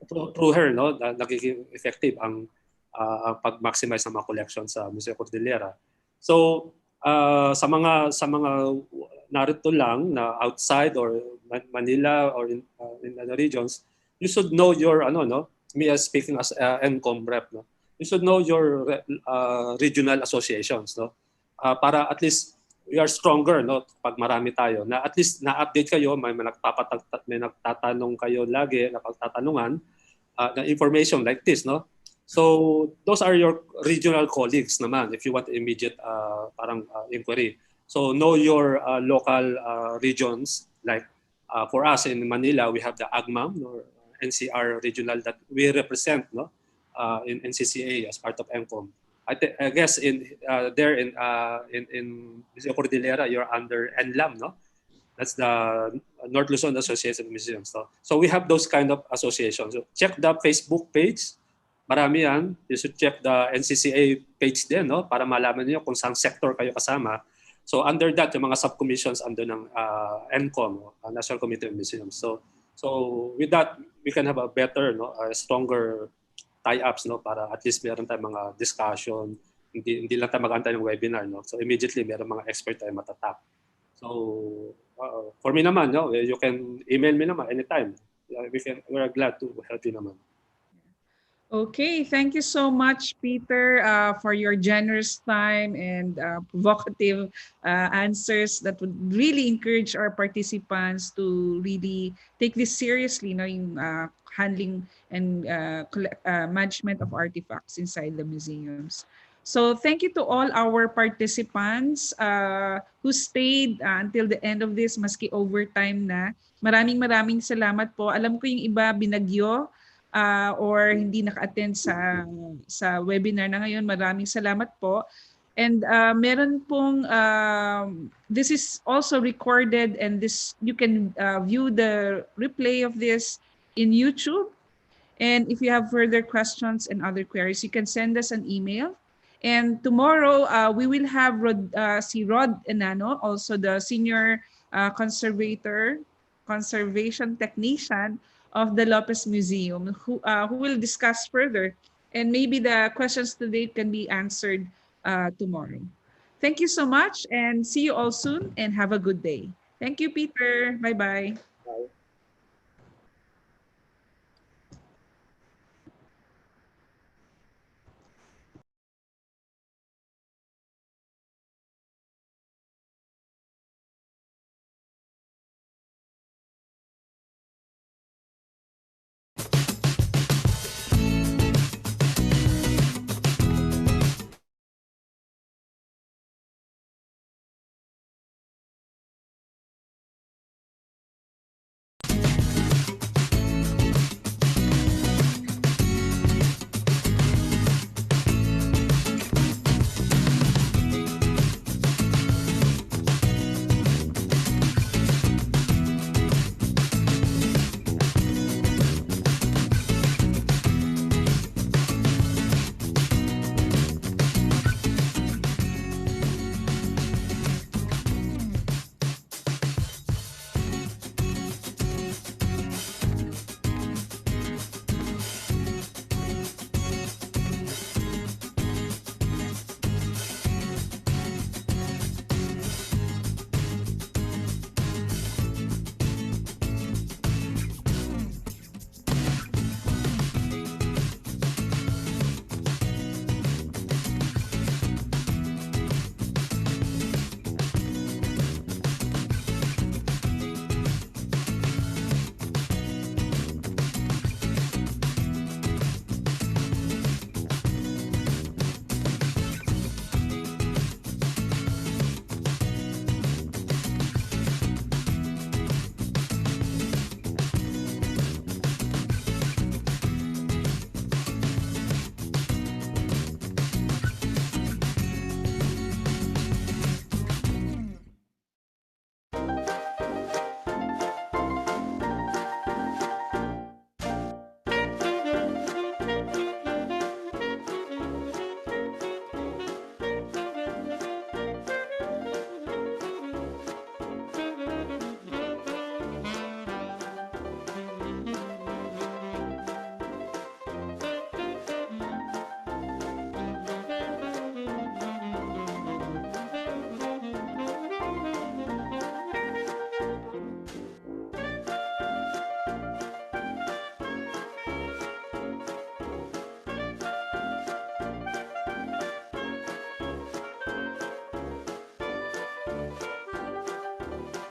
through her, nagiging effective ang pag-maximize ng mga collections sa Museo Kordilyera. So sa mga narito lang na outside or Manila or in the regions, you should know your me as speaking as NCOM rep, you should know your regional associations, para at least we are stronger, pag marami tayo, na at least na-update kayo, may nagtatanong kayo lagi, napagtatanungan na information like this, So those are your regional colleagues naman if you want immediate inquiry. So know your local regions. Like for us in Manila, we have the AGMAM or NCR regional that we represent, in NCCA as part of NCOM. I guess in Museo Kordilyera, you're under NLAM, That's the North Luzon Association of Museums. So we have those kind of associations. So check the Facebook page. Marami yan. You should check the NCCA page din, para malaman niyo kung saan sector kayo kasama. So under that, yung mga subcommissions under ng NCOM, National Committee of Museums. So with that, we can have a better, stronger tie-ups, para at least meron tayong mga discussion. Hindi lang tayo mag-antay ng webinar, So immediately, meron mga expert tayo matatap. So for me naman, you can email me naman anytime. We're glad to help you naman. Okay, thank you so much, Peter, for your generous time and provocative answers that would really encourage our participants to really take this seriously, in handling and management of artifacts inside the museums. So thank you to all our participants who stayed until the end of this, maski overtime na. Maraming salamat po. Alam ko yung iba binagyo, or hindi naka-attend sa webinar na ngayon. Maraming salamat po. And meron pong, this is also recorded, and this you can view the replay of this in YouTube. And if you have further questions and other queries, you can send us an email. And tomorrow, we will have si Rod Enano, also the senior conservation technician of the Lopez Museum, who will discuss further. And maybe the questions today can be answered tomorrow. Thank you so much, and see you all soon, and have a good day. Thank you, Peter. Bye-bye.